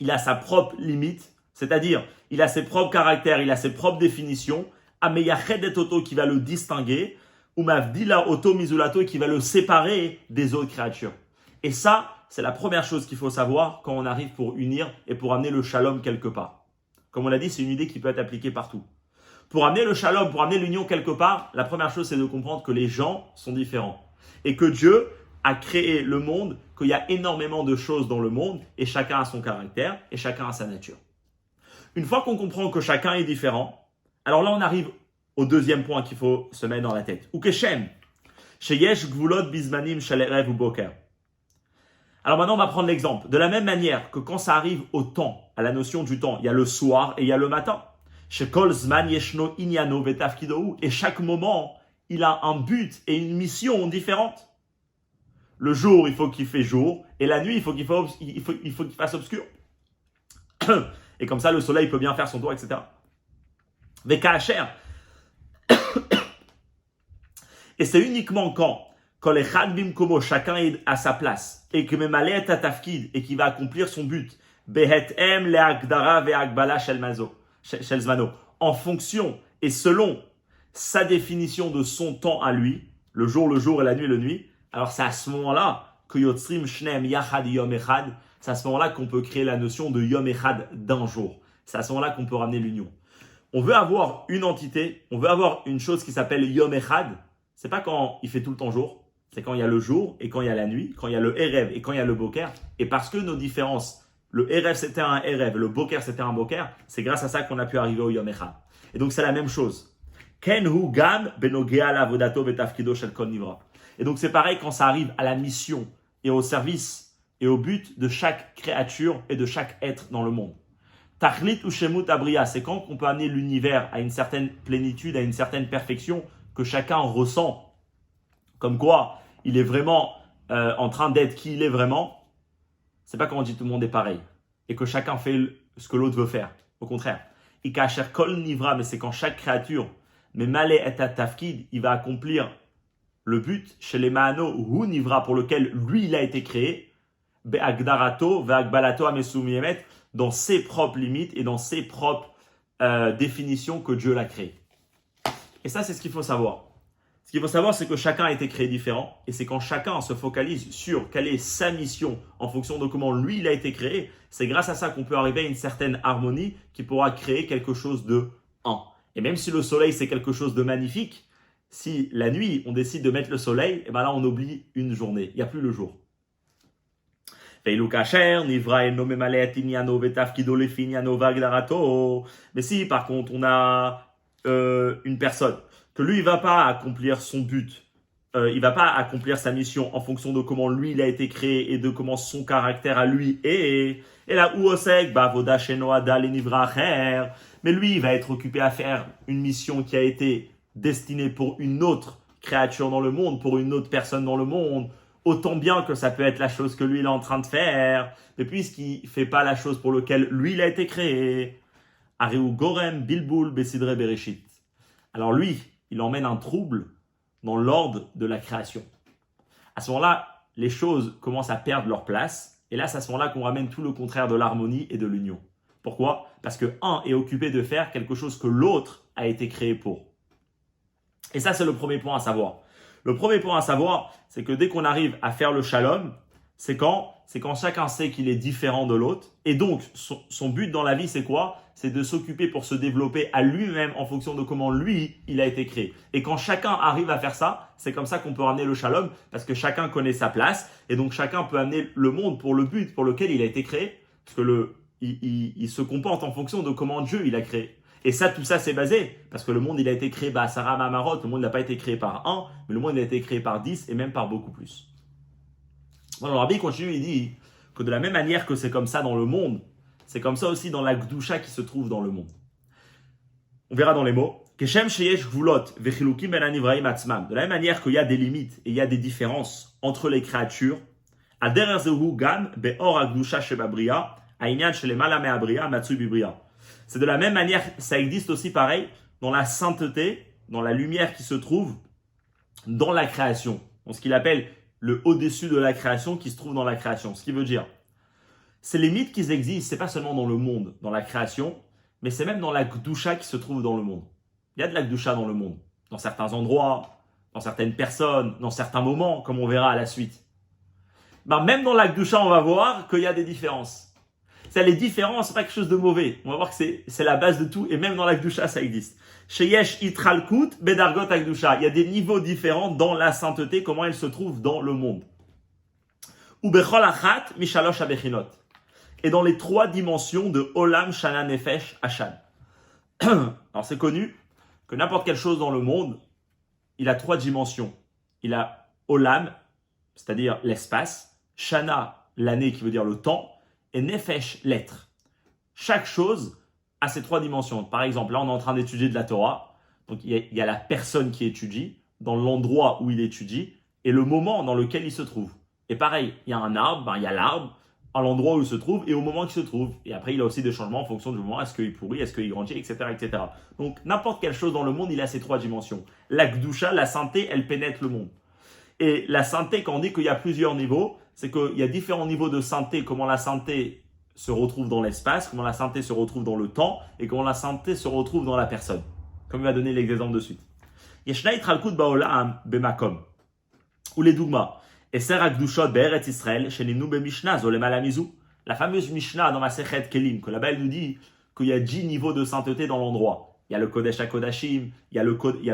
il a sa propre limite, c'est-à-dire, il a ses propres caractères, il a ses propres définitions. Ameyachedet Oto qui va le distinguer, ou Mavdila Oto Mizulato qui va le séparer des autres créatures. Et ça, c'est la première chose qu'il faut savoir quand on arrive pour unir et pour amener le shalom quelque part. Comme on l'a dit, c'est une idée qui peut être appliquée partout. Pour amener le shalom, pour amener l'union quelque part, la première chose, c'est de comprendre que les gens sont différents. Et que Dieu a créé le monde, qu'il y a énormément de choses dans le monde, et chacun a son caractère, et chacun a sa nature. Une fois qu'on comprend que chacun est différent, alors là, on arrive au deuxième point qu'il faut se mettre dans la tête. Ou keshem, sheyesh gvulot bizmanim shalerev ou boker. Alors maintenant, on va prendre l'exemple. De la même manière que quand ça arrive au temps, à la notion du temps, il y a le soir et il y a le matin. Et chaque moment, il a un but et une mission différente. Le jour, il faut qu'il fasse jour, et la nuit, il faut qu'il fasse obscur. Et comme ça, le soleil peut bien faire son tour, etc. Et c'est uniquement quand Kol echad bimkomo, chacun est à sa place. Et que memale et tafkid, et qui va accomplir son but. Behetem le'agdara ve'agbala shel zmano. En fonction et selon sa définition de son temps à lui, le jour et la nuit. Alors c'est à ce moment-là que yotzrim shneem yachad yom echad. C'est à ce moment-là qu'on peut créer la notion de yom echad d'un jour. C'est à ce moment-là qu'on peut ramener l'union. On veut avoir une entité, on veut avoir une chose qui s'appelle yom echad. C'est pas quand il fait tout le temps jour. C'est quand il y a le jour et quand il y a la nuit, quand il y a le Erev et quand il y a le Boker. Et parce que nos différences, le Erev c'était un Erev, le Boker c'était un Boker, c'est grâce à ça qu'on a pu arriver au Yom Echad. Et donc c'est la même chose. Ken hu gam benogea lavodato vetafkido shel kol nivra. Et donc c'est pareil quand ça arrive à la mission et au service et au but de chaque créature et de chaque être dans le monde. Tachlit ou shemut abriya, c'est quand on peut amener l'univers à une certaine plénitude, à une certaine perfection que chacun ressent. Comme quoi, il est vraiment en train d'être qui il est vraiment. C'est pas quand on dit tout le monde est pareil et que chacun fait ce que l'autre veut faire. Au contraire. Ikacher kol nivra, mais c'est quand chaque créature, mais malé et tafkid, il va accomplir le but chez les maano ou nivra pour lequel lui il a été créé. Be'agdarato ve'agbalato amesumiemet, dans ses propres limites et dans ses propres définitions que Dieu l'a créé. Et ça, c'est ce qu'il faut savoir. Ce qu'il faut savoir, c'est que chacun a été créé différent et c'est quand chacun se focalise sur quelle est sa mission en fonction de comment lui, il a été créé, c'est grâce à ça qu'on peut arriver à une certaine harmonie qui pourra créer quelque chose de un. Et même si le soleil, c'est quelque chose de magnifique, si la nuit, on décide de mettre le soleil, et ben là, on oublie une journée. Il n'y a plus le jour. Mais si, par contre, on a une personne que lui, il va pas accomplir son but, il va pas accomplir sa mission en fonction de comment lui, il a été créé et de comment son caractère à lui est. Et là, où osek, voda shenoada lenivra acher. Mais lui, il va être occupé à faire une mission qui a été destinée pour une autre créature dans le monde, pour une autre personne dans le monde. Autant bien que ça peut être la chose que lui, il est en train de faire. Mais puisqu'il fait pas la chose pour laquelle lui, il a été créé. Areu gorem bilbul besidre bereshit. Alors lui, il emmène un trouble dans l'ordre de la création. À ce moment-là, les choses commencent à perdre leur place. Et là, c'est à ce moment-là qu'on ramène tout le contraire de l'harmonie et de l'union. Pourquoi ? Parce que un est occupé de faire quelque chose que l'autre a été créé pour. Et ça, c'est le premier point à savoir. Le premier point à savoir, c'est que dès qu'on arrive à faire le shalom, c'est quand chacun sait qu'il est différent de l'autre. Et donc, son but dans la vie, c'est quoi ? C'est de s'occuper pour se développer à lui-même en fonction de comment lui, il a été créé. Et quand chacun arrive à faire ça, c'est comme ça qu'on peut ramener le shalom, parce que chacun connaît sa place. Et donc, chacun peut amener le monde pour le but pour lequel il a été créé. Parce que il se comporte en fonction de comment Dieu, il a créé. Et ça, tout ça, c'est basé, parce que le monde, il a été créé par Sarah Mamarot. Le monde n'a pas été créé par un, mais le monde, il a été créé par 10 et même par beaucoup plus. Alors, Rabbi continue, il dit que de la même manière que c'est comme ça dans le monde, c'est comme ça aussi dans la Gdusha qui se trouve dans le monde. On verra dans les mots. De la même manière qu'il y a des limites et il y a des différences entre les créatures, c'est de la même manière, ça existe aussi pareil dans la sainteté, dans la lumière qui se trouve dans la création. Dans ce qu'il appelle le au-dessus de la création qui se trouve dans la création. Ce qui veut dire, ces limites qui existent, c'est pas seulement dans le monde, dans la création, mais c'est même dans la Gdusha qui se trouve dans le monde. Il y a de la Gdusha dans le monde, dans certains endroits, dans certaines personnes, dans certains moments, comme on verra à la suite. Même dans la Gdusha, on va voir qu'il y a des différences. Les différences, c'est pas quelque chose de mauvais. On va voir que c'est la base de tout, et même dans la Gdusha, ça existe. Sheyesh itralkut bedargot agdusha. Il y a des niveaux différents dans la sainteté, comment elle se trouve dans le monde. Ubechol achat mishalosh abechinot. Et dans les 3 dimensions de Olam, Shana, Nefesh, Hashan. Alors c'est connu que n'importe quelle chose dans le monde, il a 3 dimensions. Il a Olam, c'est-à-dire l'espace, Shana, l'année qui veut dire le temps, et Nefesh, l'être. Chaque chose a ces 3 dimensions. Par exemple, là on est en train d'étudier de la Torah, donc il y a la personne qui étudie, dans l'endroit où il étudie, et le moment dans lequel il se trouve. Et pareil, il y a un arbre, il y a l'arbre, à l'endroit où il se trouve et au moment qu'il se trouve. Et après, il a aussi des changements en fonction du moment. Est-ce qu'il pourrit, est-ce qu'il grandit, etc., etc. Donc, n'importe quelle chose dans le monde, il a ces 3 dimensions. La Gdusha, la sainteté, elle pénètre le monde. Et la sainteté, quand on dit qu'il y a plusieurs niveaux, c'est qu'il y a différents niveaux de sainteté, comment la sainteté se retrouve dans l'espace, comment la sainteté se retrouve dans le temps, et comment la sainteté se retrouve dans la personne. Comme il va donner l'exemple de suite. Yeshna itralkut baolam bemakom. Ou les dougmas. Et ser akdushot be'eretz Israël, shenimnu be'mishna zolem alamizu. La fameuse Mishnah dans Masechet Kelim, que là-bas elle nous dit qu'il y a 10 niveaux de sainteté dans l'endroit. Il y a le Kodesh HaKodashim, il y a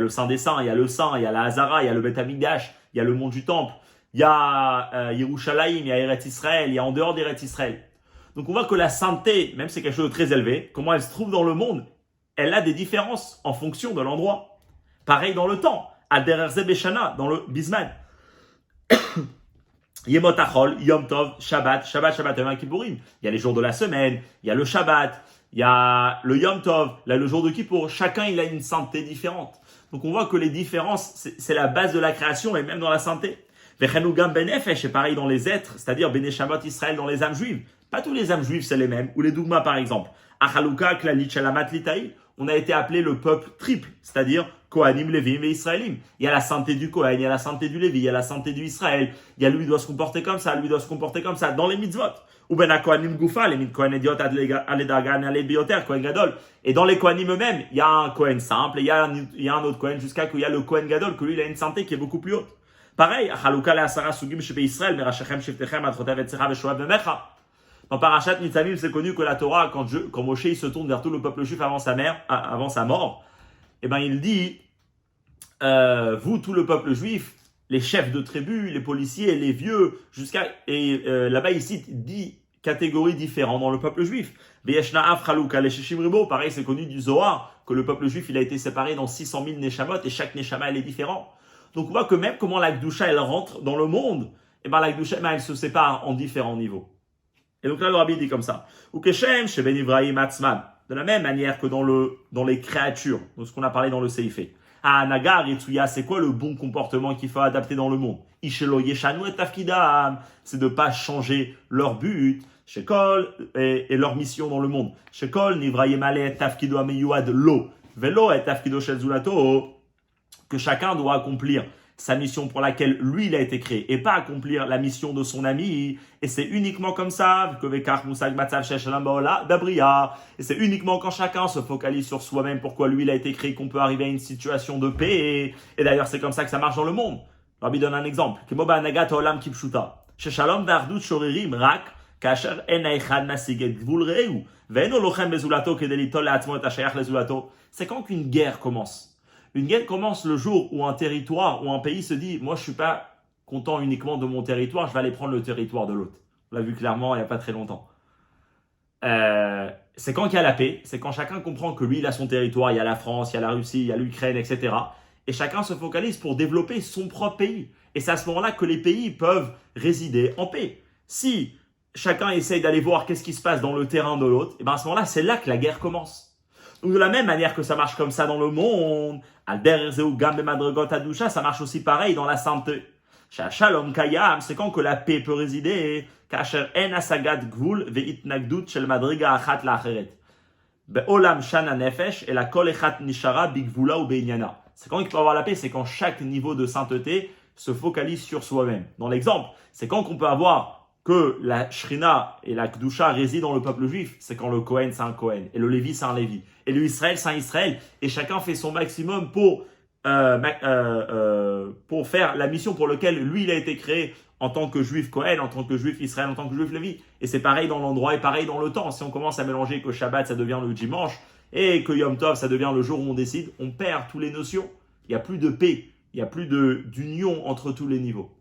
le Saint des Saints, il y a le Saint, il y a la Hazara, il y a le Bet Hamikdash, il y a le mont du Temple, il y a Yerushalayim, il y a Eretz Israël, il y a en dehors d'Eretz Israël. Donc on voit que la sainteté, même si c'est quelque chose de très élevé, comment elle se trouve dans le monde, elle a des différences en fonction de l'endroit. Pareil dans le temps, Al-Derer Ze Beshana, dans le Bisman. Yemot Achol, Yom Tov, Shabbat, Yom Kippourim. Il y a les jours de la semaine, il y a le Shabbat, il y a le Yom Tov, là le jour de Kippour. Chacun il a une sainteté différente. Donc on voit que les différences, c'est la base de la création et même dans la sainteté. Vechanugam benefesh, c'est pareil dans les êtres, c'est-à-dire Beneshamot Israël dans les âmes juives. Pas tous les âmes juives c'est les mêmes. Ou les dougmas par exemple. Achaluka, Klalit, Shalamat, Litaï. On a été appelé le peuple triple, c'est-à-dire Kohanim, Lévim et Israélim. Il y a la sainteté du Kohen, il y a la sainteté du Lévi, il y a la sainteté du Israël. Il y a lui doit se comporter comme ça, lui doit se comporter comme ça, dans les mitzvot. Ou ben a Kohanim Goufa, les mit Kohen Ediot, Aledagan, Alebioter, Kohen Gadol. Et dans les Kohanim eux-mêmes, il y a un Kohen simple, et il y a un autre Kohen, jusqu'à qu'il y a le Kohen Gadol, que lui il a une sainteté qui est beaucoup plus haute. Pareil, Chaluka le Asara Sugim Shebe Israël, Merashachem Shiftechem, Atrotav Etzera, Veshoav Bemecha. Dans Parashat Nitzavim, c'est connu que la Torah, quand Moshe il se tourne vers tout le peuple juif avant sa mort, eh ben il dit, vous, tout le peuple juif, les chefs de tribu, les policiers, les vieux, là-bas il cite 10 catégories différentes dans le peuple juif. Pareil, c'est connu du Zohar, que le peuple juif il a été séparé dans 600 000 neshamot et chaque neshama elle est différente. Donc on voit que même comment la Kedusha elle rentre dans le monde, eh ben la Kedusha elle se sépare en différents niveaux. Et donc là, le rabbi dit comme ça. Ou Keshem, chez Ben Ibrahim Atzman. De la même manière que dans les créatures, de ce qu'on a parlé dans le Seifé. Ah, Nagar, Itsuya, c'est quoi le bon comportement qu'il faut adapter dans le monde? Ishelo Yeshanu et Tafkidam. C'est de ne pas changer leur but, Shekol, et leur mission dans le monde. Shekol, Nivrayim Ale, Tafkido Ameyuad Lo. Velo et Tafkido Shel Zulato. Que chacun doit accomplir sa mission pour laquelle lui il a été créé et pas accomplir la mission de son ami. Et c'est uniquement comme ça que et c'est uniquement quand chacun se focalise sur soi-même pourquoi lui il a été créé qu'on peut arriver à une situation de paix. Et d'ailleurs c'est comme ça que ça marche dans le monde. Rabbi donne un exemple. C'est quand qu'une guerre commence. Une guerre commence le jour où un territoire ou un pays se dit « Moi, je ne suis pas content uniquement de mon territoire, je vais aller prendre le territoire de l'autre. » On l'a vu clairement il n'y a pas très longtemps. C'est quand il y a la paix, c'est quand chacun comprend que lui, il a son territoire, il y a la France, il y a la Russie, il y a l'Ukraine, etc. Et chacun se focalise pour développer son propre pays. Et c'est à ce moment-là que les pays peuvent résider en paix. Si chacun essaye d'aller voir qu'est-ce qui se passe dans le terrain de l'autre, et bien à ce moment-là, c'est là que la guerre commence. Donc de la même manière que ça marche comme ça dans le monde, ça marche aussi pareil dans la sainteté. Shalom Kayam, c'est quand que la paix peut résider. C'est quand il peut avoir la paix, c'est quand chaque niveau de sainteté se focalise sur soi-même. Dans l'exemple, c'est quand qu'on peut avoir que la Shrina et la Kedusha résident dans le peuple juif, c'est quand le Kohen c'est un Kohen, et le Lévi c'est un Lévi, et le Israël c'est un Israël, et chacun fait son maximum pour faire la mission pour laquelle lui il a été créé en tant que juif Kohen, en tant que juif Israël, en tant que juif Lévi. Et c'est pareil dans l'endroit et pareil dans le temps. Si on commence à mélanger que Shabbat ça devient le dimanche, et que Yom Tov ça devient le jour où on décide, on perd toutes les notions. Il n'y a plus de paix, il n'y a plus d'union entre tous les niveaux.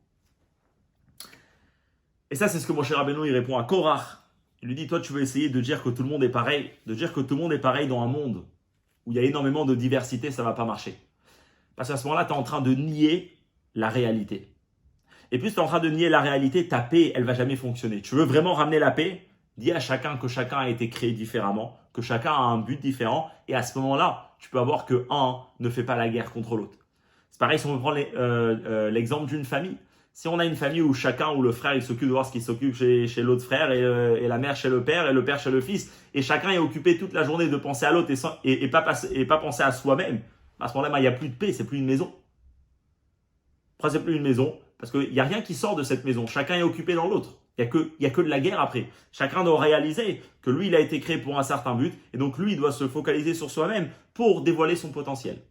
Et ça, c'est ce que Moshe Rabbeinu il répond à Korach. Il lui dit, toi, tu veux essayer de dire que tout le monde est pareil, de dire que tout le monde est pareil dans un monde où il y a énormément de diversité, ça ne va pas marcher. Parce qu'à ce moment-là, tu es en train de nier la réalité. Et puis, tu es en train de nier la réalité, ta paix, elle ne va jamais fonctionner. Tu veux vraiment ramener la paix? Dis à chacun que chacun a été créé différemment, que chacun a un but différent. Et à ce moment-là, tu peux avoir que un ne fait pas la guerre contre l'autre. C'est pareil si on prend l'exemple d'une famille. Si on a une famille où chacun, où le frère il s'occupe de voir ce qu'il s'occupe chez l'autre frère et la mère chez le père et le père chez le fils, et chacun est occupé toute la journée de penser à l'autre et pas penser à soi-même, à ce moment-là, il n'y a plus de paix, c'est plus une maison. Après, c'est plus une maison, Parce qu'il n'y a rien qui sort de cette maison. Chacun est occupé dans l'autre. Il n'y a que de la guerre après. Chacun doit réaliser que lui, il a été créé pour un certain but. Et donc, lui, il doit se focaliser sur soi-même pour dévoiler son potentiel.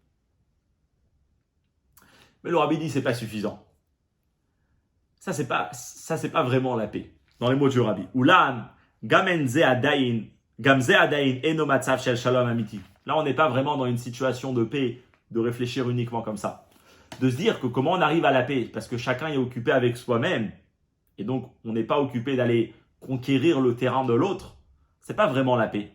Mais le rabbi dit, c'est pas suffisant. Ça, c'est pas vraiment la paix. Dans les mots du rabbi. Ulam, gamen ze adayin, gamze adayin, eno matzav shel shalom amiti. Là, on n'est pas vraiment dans une situation de paix, de réfléchir uniquement comme ça. De se dire que comment on arrive à la paix, parce que chacun est occupé avec soi-même, et donc on n'est pas occupé d'aller conquérir le terrain de l'autre, c'est pas vraiment la paix.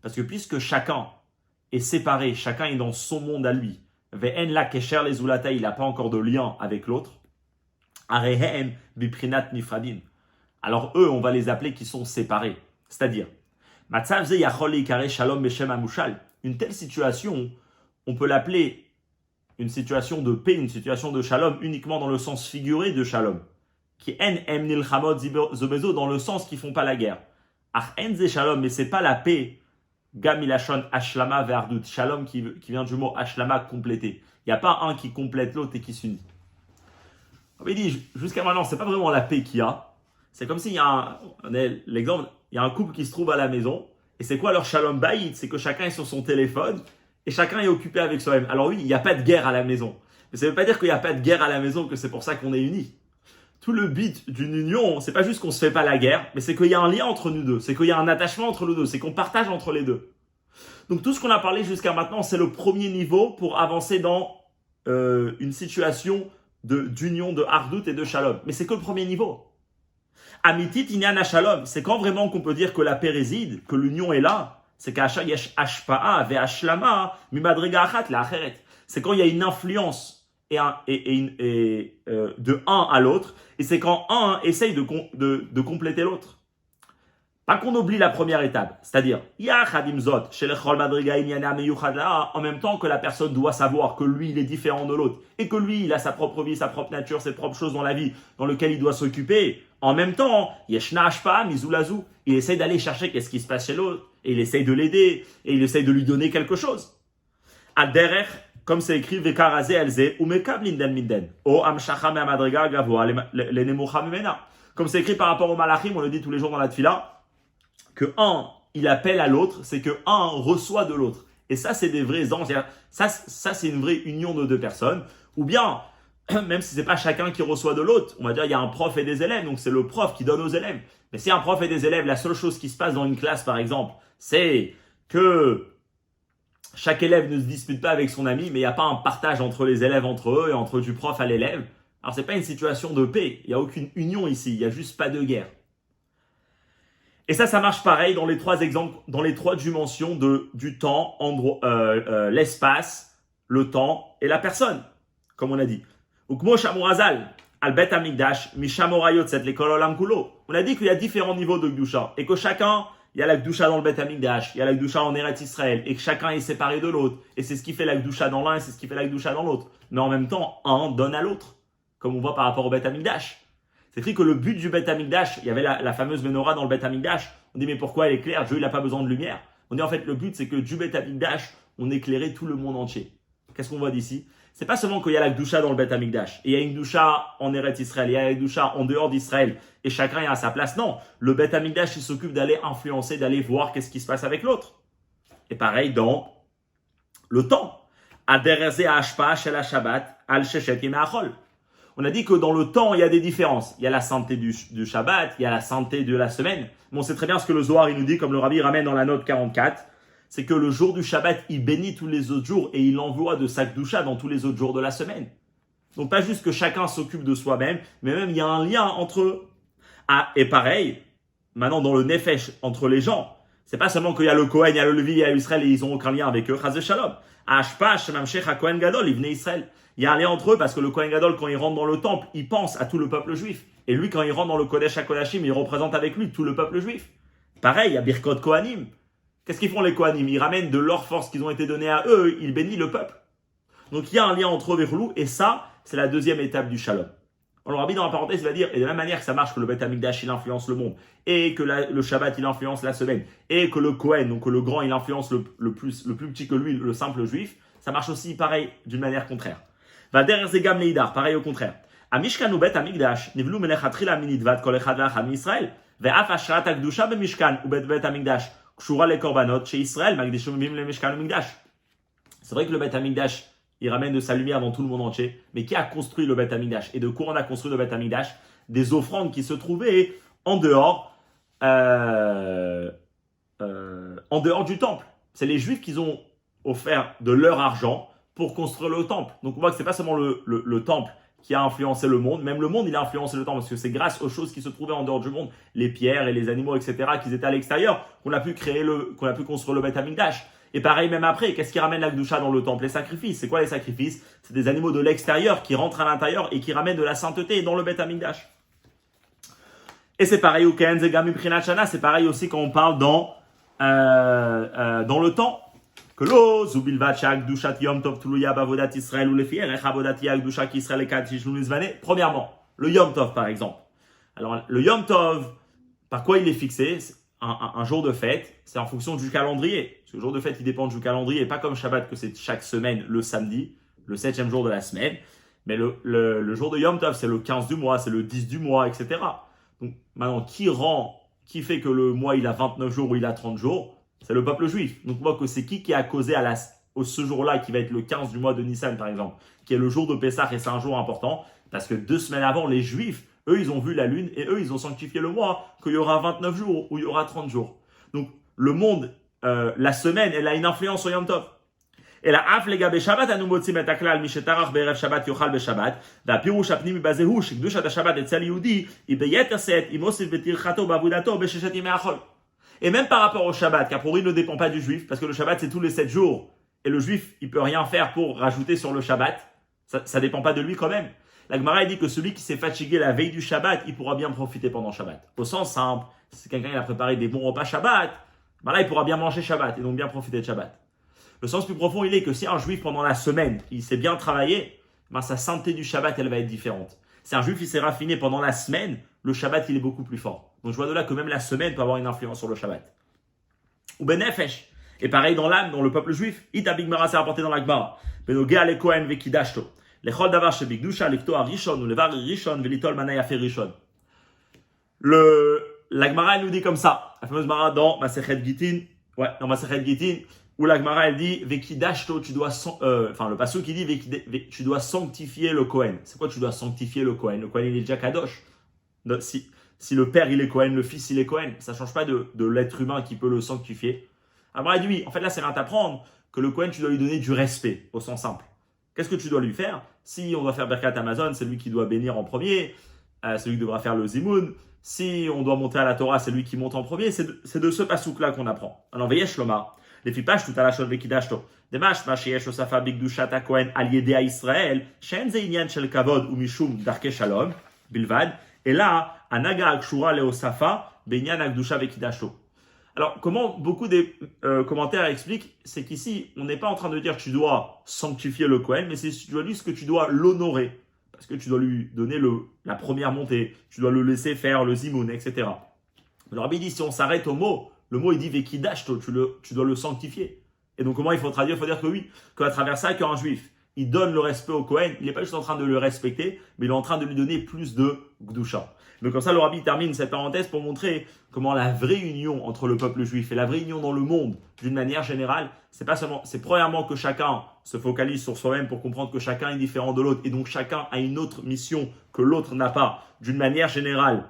Parce que puisque chacun est séparé, chacun est dans son monde à lui, il n'a pas encore de lien avec l'autre, alors eux, on va les appeler qui sont séparés. C'est-à-dire, une telle situation, on peut l'appeler une situation de paix, une situation de shalom, uniquement dans le sens figuré de shalom. Qui dans le sens qu'ils font pas la guerre. Shalom, mais c'est pas la paix. Gamilashon ashlama verdut. Shalom qui vient du mot ashlama, compléter. Il n'y a pas un qui complète l'autre et qui s'unit. On avait dit, jusqu'à maintenant, c'est pas vraiment la paix qu'il y a. C'est comme s'il y a l'exemple, il y a un couple qui se trouve à la maison. Et c'est quoi leur shalom bayit? C'est que chacun est sur son téléphone et chacun est occupé avec soi-même. Alors oui, il n'y a pas de guerre à la maison. Mais ça ne veut pas dire qu'il n'y a pas de guerre à la maison, que c'est pour ça qu'on est unis. Tout le but d'une union, c'est pas juste qu'on se fait pas la guerre, mais c'est qu'il y a un lien entre nous deux, c'est qu'il y a un attachement entre nous deux, c'est qu'on partage entre les deux. Donc tout ce qu'on a parlé jusqu'à maintenant, c'est le premier niveau pour avancer dans une situation d'union, de hardout et de shalom. Mais c'est que le premier niveau. Amitit inyan shalom, c'est quand vraiment qu'on peut dire que la paix réside, que l'union est là, c'est qu'achar yesh ashpa'a ve ashlama mimadriga achat la acheret. C'est quand il y a une influence de un à l'autre, et c'est quand un essaye de compléter l'autre. Pas qu'on oublie la première étape, c'est-à-dire, en même temps que la personne doit savoir que lui, il est différent de l'autre, et que lui, il a sa propre vie, sa propre nature, ses propres choses dans la vie, dans lesquelles il doit s'occuper. En même temps, il essaye d'aller chercher qu'est-ce qui se passe chez l'autre, et il essaye de l'aider, et il essaye de lui donner quelque chose. Al-derech, comme c'est écrit, Vekarazé elze, ou mekab linden minden, o amshacha me amadriga gavoa, le nemucha mimena. Comme c'est écrit par rapport au malachim, on le dit tous les jours dans la tfila, que un, il appelle à l'autre, c'est que un reçoit de l'autre. Et ça, c'est des vrais anges. Ça, c'est une vraie union de deux personnes. Ou bien, même si c'est pas chacun qui reçoit de l'autre, on va dire, il y a un prof et des élèves, donc c'est le prof qui donne aux élèves. Mais si un prof et des élèves, la seule chose qui se passe dans une classe, par exemple, c'est que chaque élève ne se dispute pas avec son ami, mais il n'y a pas un partage entre les élèves, entre eux, et entre du prof à l'élève. Alors, c'est pas une situation de paix. Il n'y a aucune union ici. Il n'y a juste pas de guerre. Et ça marche pareil dans les trois exemples, dans les trois dimensions du temps, l'espace, le temps et la personne, comme on a dit. On a dit qu'il y a différents niveaux de Gdusha et que chacun, il y a la Gdusha dans le Bet Hamikdash, il y a la Gdusha en Eretz Israël et que chacun est séparé de l'autre. Et c'est ce qui fait la Gdusha dans l'un et c'est ce qui fait la Gdusha dans l'autre. Mais en même temps, un donne à l'autre, comme on voit par rapport au Bet Hamikdash. C'est écrit que le but du Bet Hamikdash, il y avait la fameuse menorah dans le Bet Hamikdash. On dit mais pourquoi elle éclaire? Dieu il n'a pas besoin de lumière. On dit en fait le but c'est que du Bet Hamikdash, on éclairait tout le monde entier. Qu'est-ce qu'on voit d'ici? C'est pas seulement qu'il y a la Gdusha dans le Bet Hamikdash, et il y a une Gdusha en Eretz Israël, il y a la Gdusha en dehors d'Israël, et chacun est à sa place. Non, le Bet Hamikdash il s'occupe d'aller influencer, d'aller voir qu'est-ce qui se passe avec l'autre. Et pareil dans le temps. Adereze hashpa shel Shabbat al sheshet yemei achol. On a dit que dans le temps, il y a des différences. Il y a la sainteté du Shabbat, il y a la sainteté de la semaine. Mais on sait très bien ce que le Zohar il nous dit, comme le Rabbi ramène dans la note 44, c'est que le jour du Shabbat, il bénit tous les autres jours et il envoie de sa Kedusha dans tous les autres jours de la semaine. Donc pas juste que chacun s'occupe de soi-même, mais même il y a un lien entre eux. Ah, et pareil, maintenant dans le Nefesh, entre les gens, c'est pas seulement qu'il y a le Kohen, il y a le Levi, il y a l'Israël et ils n'ont aucun lien avec eux. Chaz v'shalom. Ashpash, Mamshech, HaKohen Gadol, Ivnei Israël. Il y a un lien entre eux parce que le Kohen Gadol, quand il rentre dans le temple, il pense à tout le peuple juif. Et lui, quand il rentre dans le Kodesh HaKodashim, il représente avec lui tout le peuple juif. Pareil, il y a Birkot Kohanim. Qu'est-ce qu'ils font les Kohanim? Ils ramènent de leur force qu'ils ont été données à eux, ils bénissent le peuple. Donc il y a un lien entre eux, Verlou, et ça, c'est la deuxième étape du Shalom. On leur a mis dans la parenthèse, il va dire, et de la même manière que ça marche que le Bet Hamikdash, il influence le monde, et que le Shabbat, il influence la semaine, et que le Kohen, donc que le grand, il influence le plus petit que lui, le simple juif, Ça marche aussi pareil d'une manière contraire. Vader zegam leidar, pareil au contraire. Amishkan ubet amigdash, nivlu melechatchila minidvat kol echad ve'achad miYisrael, ve'af ashrat hakdusha b'mishkan ubet bet amigdash, kshura lekorbanot chez Israël, magdishum mim le mishkan umigdash. C'est vrai que le Bet Hamikdash, il ramène de sa lumière dans tout le monde entier, mais qui a construit le Bet Hamikdash? Et de quoi on a construit le Bet Hamikdash? Des offrandes qui se trouvaient en dehors du temple. C'est les Juifs qui ont offert de leur argent pour construire le temple. Donc on voit que ce n'est pas seulement le temple qui a influencé le monde, même le monde il a influencé le temple, parce que c'est grâce aux choses qui se trouvaient en dehors du monde, les pierres et les animaux, etc., qui étaient à l'extérieur, qu'on a pu construire le Bet Hamikdash. Et pareil même après, qu'est-ce qui ramène la Gdusha dans le temple? Les sacrifices. C'est quoi les sacrifices? C'est des animaux de l'extérieur qui rentrent à l'intérieur et qui ramènent de la sainteté dans le Bet Hamikdash. Et c'est pareil au Ken Zegam Prinat Shana, c'est pareil aussi quand on parle dans le temps. Que lo zubilvat shak dushat yom tov tuluya bavodat Israël ou les filles rechabodati ak dusha ki Israël katish lunizvane. Premièrement, le yom tov par exemple. Alors le yom tov, par quoi il est fixé? Un jour de fête, c'est en fonction du calendrier. Parce que le jour de fête, il dépend du calendrier, pas comme Shabbat que c'est chaque semaine le samedi, le 7e jour de la semaine. Mais le jour de Yom Tov, c'est le 15 du mois, c'est le 10 du mois, etc. Donc maintenant, qui fait que le mois il a 29 jours ou il a 30 jours? C'est le peuple juif. Donc on voit que c'est qui a causé ce jour-là, qui va être le 15 du mois de Nissan par exemple, qui est le jour de Pessah, et c'est un jour important, parce que 2 semaines avant, les Juifs, eux, ils ont vu la lune et eux, ils ont sanctifié le mois, qu'il y aura 29 jours ou il y aura 30 jours. Donc, le monde, la semaine, elle a une influence sur Yom Tov. Et la af lega beshabbat anu motzim et haklal mi shetarach be'erev shabbat yochal beshabbat והפירוש הפנימי בזה הוא שקדושת השבת אצל יהודי היא ביתר שאת אם הוסיף בטרחתו בעבודתו בששת ימי החול. Et même par rapport au Shabbat, car pour lui ne dépend pas du juif, parce que le Shabbat c'est tous les 7 jours, et le juif il peut rien faire pour rajouter sur le Shabbat, ça dépend pas de lui quand même. La Gemara dit que celui qui s'est fatigué la veille du Shabbat, il pourra bien profiter pendant Shabbat. Au sens simple, si quelqu'un il a préparé des bons repas Shabbat, ben là il pourra bien manger Shabbat et donc bien profiter de Shabbat. Le sens plus profond il est que si un juif pendant la semaine, il s'est bien travaillé, ben sa sainteté du Shabbat elle va être différente. Si un juif il s'est raffiné pendant la semaine, le Shabbat il est beaucoup plus fort. Donc je vois de là que même la semaine peut avoir une influence sur le Shabbat. Ou benefesh. Et pareil dans l'âme, dans le peuple juif, Ita Bigmara c'est rapporté dans la Gemara. Benogea le Kohen vekidashto. Lechol davar shebigdusha lektoa rishon ou levar rishon velitol manay afer rishon. La Gemara elle nous dit comme ça. La fameuse Gemara dans Masechet Gitin. Ouais, dans Masechet Gitin. Où la Gemara elle dit vekidashto, tu dois le passage qui dit tu dois sanctifier le Kohen. C'est quoi tu dois sanctifier le Kohen? Le Kohen il est déjà kadosh. Si le père il est Kohen, le fils il est Kohen, ça ne change pas de l'être humain qui peut le sanctifier. Alors il dit oui, en fait là c'est rien à t'apprendre que le Kohen tu dois lui donner du respect au sens simple. Qu'est-ce que tu dois lui faire? Si on doit faire Birkat Amazon, c'est lui qui doit bénir en premier, c'est lui qui devra faire le Zimoun. Si on doit monter à la Torah, c'est lui qui monte en premier. C'est de ce pasouk là qu'on apprend. Alors veillez Shlomar, les fipash tout à la shol vekidashto. Demash ma sheyesh osafa bigdushat haKohen al yedei Israël, shen ze inyan shel kavod u mishum darke shalom bilvad. Et là, anaga akshura leosafa benyan akdusha vekidashto. Alors, comment beaucoup des commentaires expliquent, c'est qu'ici, on n'est pas en train de dire que tu dois sanctifier le Kohen, mais c'est tu dois lui ce que tu dois l'honorer. Parce que tu dois lui donner la première montée, tu dois le laisser faire le zimoun, etc. Le rabbi dit, si on s'arrête au mot, le mot il dit vekidashto, tu dois le sanctifier. Et donc, comment il faut traduire? Il faut dire que oui, qu'à travers ça, qu'un juif, il donne le respect au Kohen, il n'est pas juste en train de le respecter, mais il est en train de lui donner plus de Gdusha. Donc comme ça, le rabbi termine cette parenthèse pour montrer comment la vraie union entre le peuple juif et la vraie union dans le monde, d'une manière générale, c'est premièrement que chacun se focalise sur soi-même pour comprendre que chacun est différent de l'autre et donc chacun a une autre mission que l'autre n'a pas. D'une manière générale,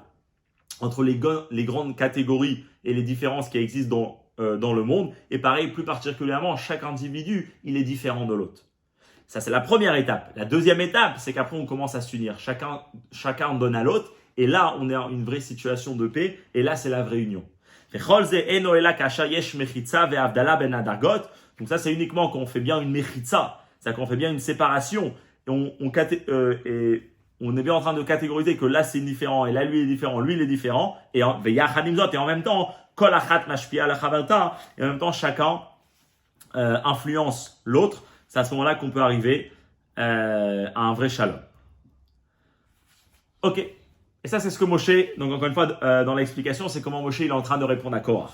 entre les grandes catégories et les différences qui existent dans le monde, et pareil, plus particulièrement, chaque individu, il est différent de l'autre. Ça, c'est la première étape. La deuxième étape, c'est qu'après, on commence à s'unir. Chacun donne à l'autre. Et là, on est en une vraie situation de paix. Et là, c'est la vraie union. Donc ça, c'est uniquement quand on fait bien une mechitza. C'est-à-dire qu'on fait bien une séparation. Et on est bien en train de catégoriser que là, c'est différent. Et là, lui est différent. Lui, il est différent. Et en même temps, et en même temps, chacun influence l'autre. C'est à ce moment-là qu'on peut arriver à un vrai shalom. Ok. Et ça, c'est ce que Moshe, donc encore une fois, dans l'explication, c'est comment Moshe il est en train de répondre à Korach.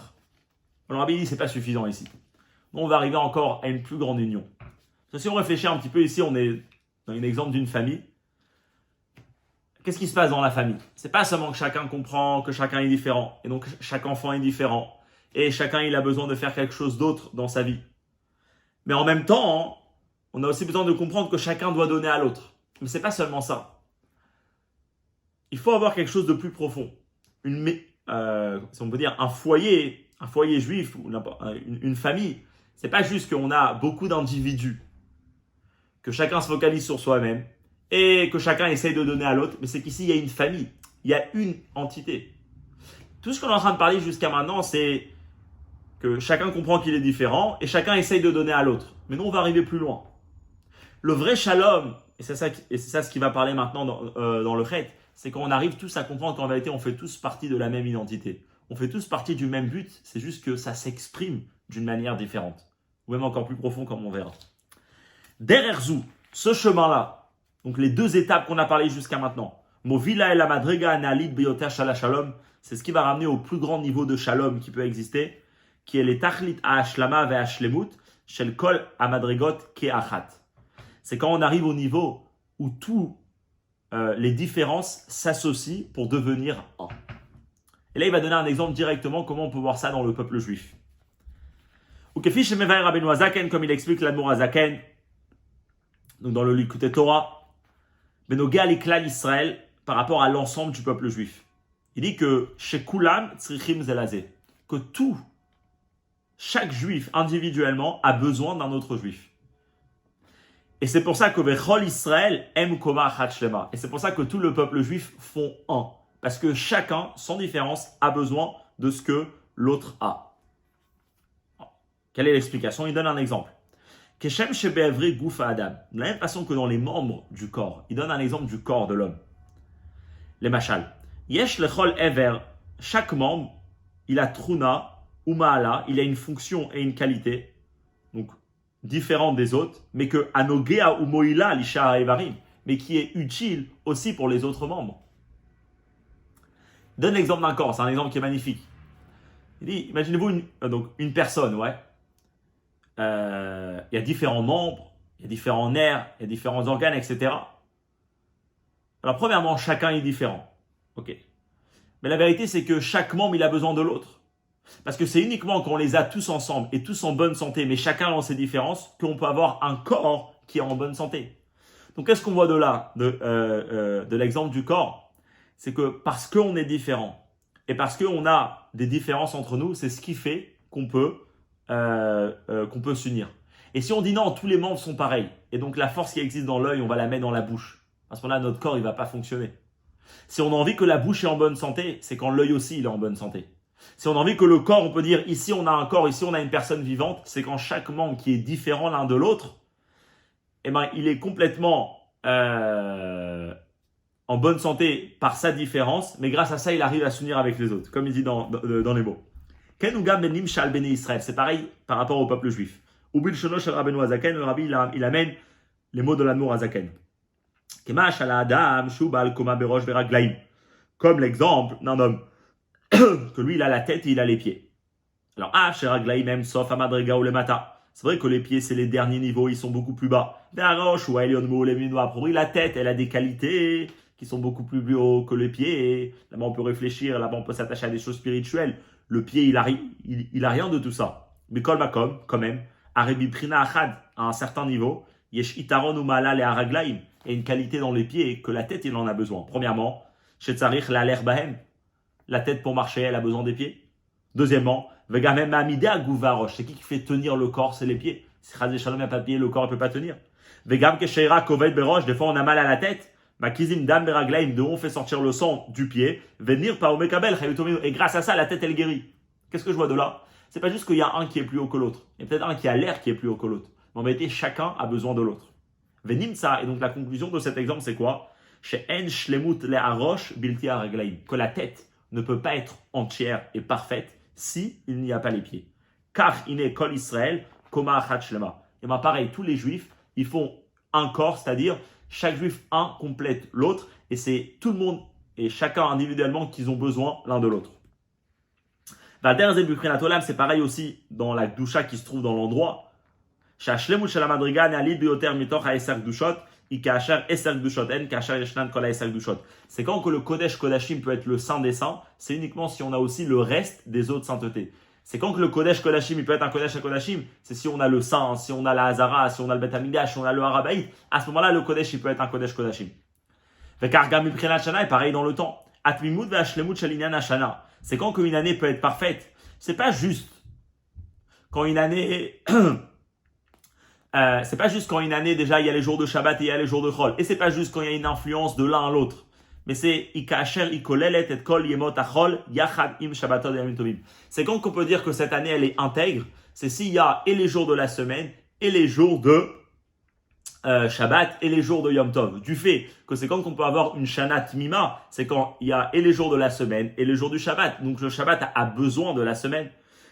Alors, Rabbi dit, c'est pas suffisant ici. On va arriver encore à une plus grande union. Si on réfléchit un petit peu ici, on est dans un exemple d'une famille. Qu'est-ce qui se passe dans la famille? C'est pas seulement que chacun comprend, que chacun est différent. Et donc, chaque enfant est différent. Et chacun, il a besoin de faire quelque chose d'autre dans sa vie. Mais en même temps, on a aussi besoin de comprendre que chacun doit donner à l'autre. Mais c'est pas seulement ça. Il faut avoir quelque chose de plus profond. Si on peut dire un foyer juif ou une famille. C'est pas juste qu'on a beaucoup d'individus, que chacun se focalise sur soi-même et que chacun essaye de donner à l'autre, mais c'est qu'ici il y a une famille, il y a une entité. Tout ce qu'on est en train de parler jusqu'à maintenant, c'est que chacun comprend qu'il est différent et chacun essaye de donner à l'autre. Mais nous, on va arriver plus loin. Le vrai shalom, et c'est ça ce qui va parler maintenant dans le chet, c'est qu'on arrive tous à comprendre qu'en vérité, on fait tous partie de la même identité. On fait tous partie du même but, c'est juste que ça s'exprime d'une manière différente. Ou même encore plus profond, comme on verra. Derrière Zou, ce chemin-là, donc les deux étapes qu'on a parlé jusqu'à maintenant, Movila et la Madriga Analit Beyoter Shala Shalom, c'est ce qui va ramener au plus grand niveau de Shalom qui peut exister, qui est les Tachlit Ha'ashlama ve'Hashlemut, Shel Kol Amadrigot Ke'achat. C'est quand on arrive au niveau où tous les différences s'associent pour devenir un. Et là, il va donner un exemple directement comment on peut voir ça dans le peuple juif. Ou Kefi Shemevaï Rabbeinu Hazaken, comme il explique l'Admour Hazaken, donc dans le Likutei Torah, Benoga l'Iklal Israël par rapport à l'ensemble du peuple juif. Il dit que chez Kulam Tzrichim Zelazé, que chaque juif individuellement a besoin d'un autre juif. Et c'est pour ça que Vechol Israël aime Koma Achat Shlema. Et c'est pour ça que tout le peuple juif font un. Parce que chacun, sans différence, a besoin de ce que l'autre a. Quelle est l'explication? Il donne un exemple. Keshem Shebe'evri Gouf Adam. De la même façon que dans les membres du corps. Il donne un exemple du corps de l'homme. Les machal. Yesh Lechol Ever. Chaque membre, il a Truna ou Ma'ala. Il a une fonction et une qualité. Donc, différente des autres, mais que Anogea ou Moïla, l'Isha Evarim, mais qui est utile aussi pour les autres membres. Donne l'exemple d'un corps, c'est un exemple qui est magnifique. Il dit, imaginez-vous une personne, ouais. Il y a différents membres, il y a différents nerfs, il y a différents organes, etc. Alors premièrement, chacun est différent. Ok. Mais la vérité, c'est que chaque membre, il a besoin de l'autre. Parce que c'est uniquement quand on les a tous ensemble et tous en bonne santé, mais chacun dans ses différences, qu'on peut avoir un corps qui est en bonne santé. Donc qu'est-ce qu'on voit de là, de l'exemple du corps? C'est que parce qu'on est différent et parce qu'on a des différences entre nous, c'est ce qui fait qu'on peut s'unir. Et si on dit non, tous les membres sont pareils, et donc la force qui existe dans l'œil, on va la mettre dans la bouche. À ce moment-là, notre corps, il va pas fonctionner. Si on a envie que la bouche est en bonne santé, c'est quand l'œil aussi, il est en bonne santé. Si on a envie que le corps, on peut dire ici on a un corps, ici on a une personne vivante, c'est quand chaque membre qui est différent l'un de l'autre, eh ben, il est complètement en bonne santé par sa différence, mais grâce à ça, il arrive à s'unir avec les autres, comme il dit dans les mots. Kenugam benim shal beni Israël, c'est pareil par rapport au peuple juif. Ubil shono shel Rabbeinu Hazaken, le rabbi il amène les mots de l'Admour Hazaken. Kema shal adam shubal koma berosh veraglaim, comme l'exemple d'un homme que lui, il a la tête et il a les pieds. Alors, même sauf Amadrega ou le Mata. C'est vrai que les pieds, c'est les derniers niveaux, ils sont beaucoup plus bas. La tête, elle a des qualités qui sont beaucoup plus hautes que les pieds. Là-bas, on peut réfléchir, là-bas, on peut s'attacher à des choses spirituelles. Le pied, il a rien de tout ça. Mais Kolmakom, quand même, Arebi Prina Achad, à un certain niveau, Yesh Itaron ou Mala le Haraglaim, il y a une qualité dans les pieds que la tête, il en a besoin. Premièrement, Shetzarich la Lerbahem. La tête pour marcher, elle a besoin des pieds. Deuxièmement, c'est qui fait tenir le corps? C'est les pieds. Si Chazé Shalom n'a pas de pied, le corps ne peut pas tenir. Des fois on a mal à la tête. De où on fait sortir le sang du pied. Et grâce à ça, la tête elle guérit. Qu'est-ce que je vois de là? C'est pas juste qu'il y a un qui est plus haut que l'autre. Il y a peut-être un qui a l'air qui est plus haut que l'autre. Mais en vérité, chacun a besoin de l'autre. Venimsa, et donc la conclusion de cet exemple, c'est quoi? Que la tête ne peut pas être entière et parfaite si il n'y a pas les pieds. Car il est kol Israël, koma achat shlema. Et bien pareil, tous les juifs, ils font un corps, c'est-à-dire chaque juif, un complète l'autre, et c'est tout le monde et chacun individuellement qu'ils ont besoin l'un de l'autre. C'est pareil aussi dans la doucha qui se trouve dans l'endroit. שהשלמות של המדרגה נעלית ביותר מתוך ה-10 קדושות, היא כאשר 10 קדושות, אין כאשר ישנן כל ה-10 קדושות. C'est quand que le Kodesh Kodashim peut être le saint des saints, c'est uniquement si on a aussi le reste des autres saintetés. C'est quand que le Kodesh Kodashim il peut être un Kodesh Kodashim, c'est si on a le saint, si on a la Hazara, si on a le Bet Hamikdash, si on a le Harabaït, à ce moment-là le Kodesh il peut être un Kodesh Kodashim. Vekar gam mibchinat shana est pareil dans le temps. Atmimut ve'ashlemut shel inyan hashana. C'est quand qu'une année peut être parfaite. C'est pas juste quand une année c'est pas juste quand une année déjà il y a les jours de Shabbat et il y a les jours de Chol. Et c'est pas juste quand il y a une influence de l'un à l'autre. Mais c'est ikacher ikolelet et kol yemot achol yachad im shabbatot yamim tovim. C'est quand qu'on peut dire que cette année elle est intègre. C'est s'il y a et les jours de la semaine et les jours de Shabbat et les jours de Yom Tov. Du fait que c'est quand qu'on peut avoir une Shana Tmima, c'est quand il y a et les jours de la semaine et les jours du Shabbat. Donc le Shabbat a besoin de la semaine.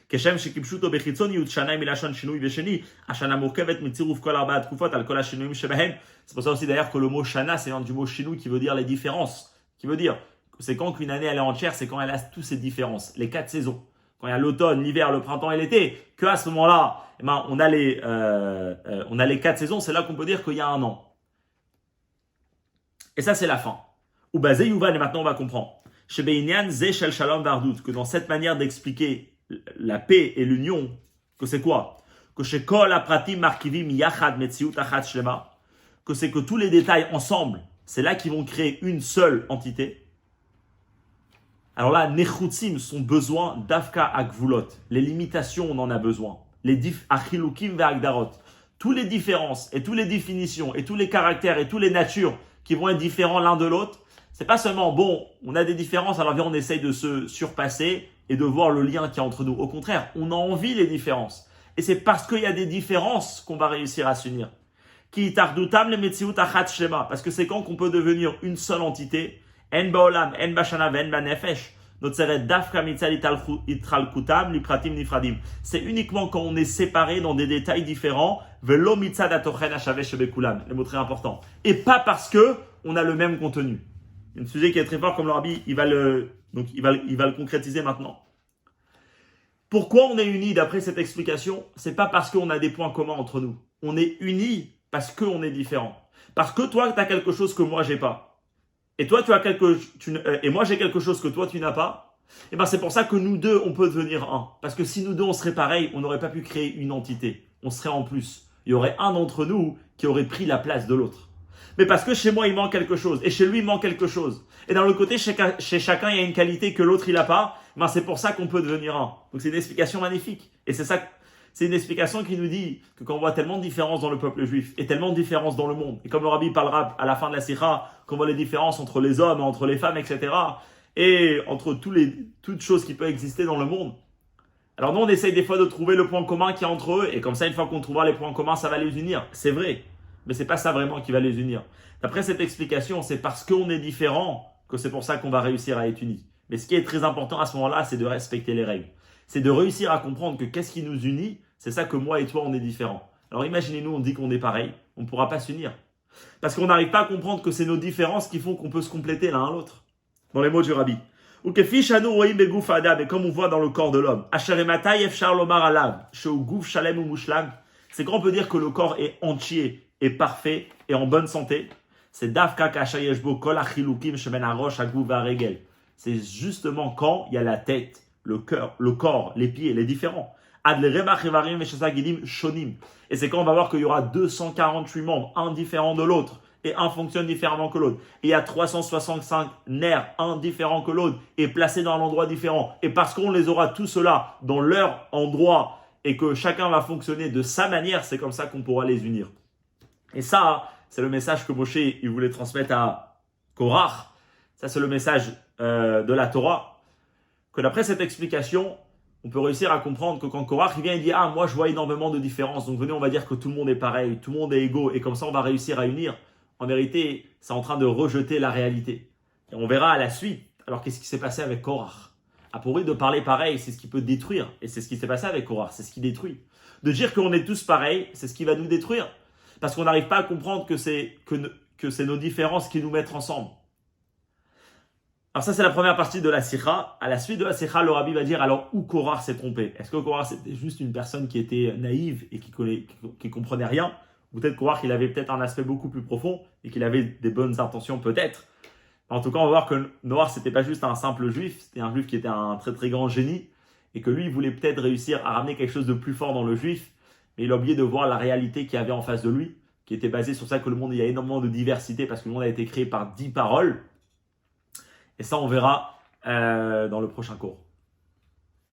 כשם שקיבשו בחיצון י' שנה מלשון שינוי ושני, השנה מורכבת מצירוף כל 4 תקופות על כל השינויים שבהם. C'est pour ça aussi d'ailleurs que le mot shana c'est du mot shinui qui veut dire les différences, qui veut dire que c'est quand qu'une année elle est entière, c'est quand elle a toutes ces différences, les 4 saisons. Quand il y a l'automne, l'hiver, le printemps et l'été, que à ce moment-là, eh ben, on a les 4 saisons, c'est là qu'on peut dire qu'il y a un an. Et ça c'est la fin. Ou basé Yuval, et maintenant on va comprendre. Chez Beinyan ze shel shalom vardout, que dans cette manière d'expliquer la paix et l'union, que c'est quoi? Que chez Kol Apratim Markivim Yachad Metziut Achad Shlema, que c'est que tous les détails ensemble, c'est là qu'ils vont créer une seule entité. Alors là, Nechutzim, son besoin d'Afka Akvulot, les limitations, on en a besoin. Les Achilukim Ve'agdarot, toutes les différences et toutes les définitions et tous les caractères et toutes les natures qui vont être différents l'un de l'autre. C'est pas seulement, bon, on a des différences, alors viens, on essaye de se surpasser et de voir le lien qu'il y a entre nous. Au contraire, on a envie les différences. Et c'est parce qu'il y a des différences qu'on va réussir à s'unir. Ki tardutam le metziut achat shlema. Parce que c'est quand qu'on peut devenir une seule entité. En baolam, en bashana, en banefesh. Notzeret dafka mitzal itralkutam, lipratim nifradim. C'est uniquement quand on est séparé dans des détails différents. Velo mitzad atochen ashaveh shebekulam. Le mot très important. Et pas parce que on a le même contenu. Un sujet qui est très fort, comme le Rabbi, il va le concrétiser maintenant. Pourquoi on est unis d'après cette explication? C'est pas parce qu'on a des points communs entre nous. On est unis parce qu'on est différents. Parce que toi, tu as quelque chose que moi, j'ai pas. Et toi, et moi, j'ai quelque chose que toi, tu n'as pas. Et ben, c'est pour ça que nous deux, on peut devenir un. Parce que si nous deux, on serait pareils, on n'aurait pas pu créer une entité. On serait en plus. Il y aurait un d'entre nous qui aurait pris la place de l'autre. Mais parce que chez moi, il manque quelque chose. Et chez lui, il manque quelque chose. Et dans le côté, chez chacun, il y a une qualité que l'autre, il n'a pas. Ben, c'est pour ça qu'on peut devenir un. Donc, c'est une explication magnifique. Et c'est une explication qui nous dit que quand on voit tellement de différences dans le peuple juif et tellement de différences dans le monde, et comme le Rabbi parlera à la fin de la Sikha, qu'on voit les différences entre les hommes, entre les femmes, etc., et entre toutes choses qui peuvent exister dans le monde. Alors nous, on essaye des fois de trouver le point commun qu'il y a entre eux, et comme ça, une fois qu'on trouvera les points communs, ça va les unir. C'est vrai. Mais c'est pas ça vraiment qui va les unir. D'après cette explication, c'est parce qu'on est différent que c'est pour ça qu'on va réussir à être unis. Mais ce qui est très important à ce moment-là, c'est de respecter les règles. C'est de réussir à comprendre que qu'est-ce qui nous unit, c'est ça que moi et toi, on est différents. Alors imaginez-nous, on dit qu'on est pareil, on ne pourra pas s'unir. Parce qu'on n'arrive pas à comprendre que c'est nos différences qui font qu'on peut se compléter l'un à l'autre. Dans les mots du Rabbi. Ou que fichanu roim begouf adam, et comme on voit dans le corps de l'homme. Asherematai efshar lomar alav, sheu gouf shalem ou mushlam. C'est quand on peut dire que le corps est entier, est parfait et en bonne santé. C'est dafka kashayeshbo kol achilukim shemen harosh haguf varegel. C'est justement quand il y a la tête, le cœur, le corps, les pieds, les différents. Ad le remach evarim veshasa gidim shonim. Et c'est quand on va voir qu'il y aura 248 membres, un différent de l'autre, et un fonctionne différemment que l'autre. Et il y a 365 nerfs, un différent que l'autre, et placés dans un endroit différent. Et parce qu'on les aura tous ceux-là dans leur endroit, et que chacun va fonctionner de sa manière, c'est comme ça qu'on pourra les unir. Et ça, c'est le message que Moshe il voulait transmettre à Korach. Ça, c'est le message de la Torah. Que d'après cette explication, on peut réussir à comprendre que quand Korach il vient et dit « Ah, moi, je vois énormément de différences. Donc, venez, on va dire que tout le monde est pareil, tout le monde est égaux. Et comme ça, on va réussir à unir. » En vérité, c'est en train de rejeter la réalité. Et on verra à la suite. Alors, qu'est-ce qui s'est passé avec Korach? À pourri de parler pareil, c'est ce qui peut détruire. Et c'est ce qui s'est passé avec Korach. C'est ce qui détruit. De dire qu'on est tous pareils, c'est ce qui va nous détruire. Parce qu'on n'arrive pas à comprendre que c'est nos différences qui nous mettent ensemble. Alors ça, c'est la première partie de la sikha. À la suite de la sikha, le rabbi va dire alors où Korach s'est trompé. Est-ce que Korach c'était juste une personne qui était naïve et qui comprenait rien? Ou peut-être Korach, il avait peut-être un aspect beaucoup plus profond et qu'il avait des bonnes intentions peut-être. En tout cas, on va voir que Noach, c'était pas juste un simple juif, c'était un juif qui était un très très grand génie et que lui, il voulait peut-être réussir à ramener quelque chose de plus fort dans le juif, mais il a oublié de voir la réalité qu'il y avait en face de lui, qui était basée sur ça que le monde, il y a énormément de diversité parce que le monde a été créé par 10 paroles. Et ça, on verra dans le prochain cours.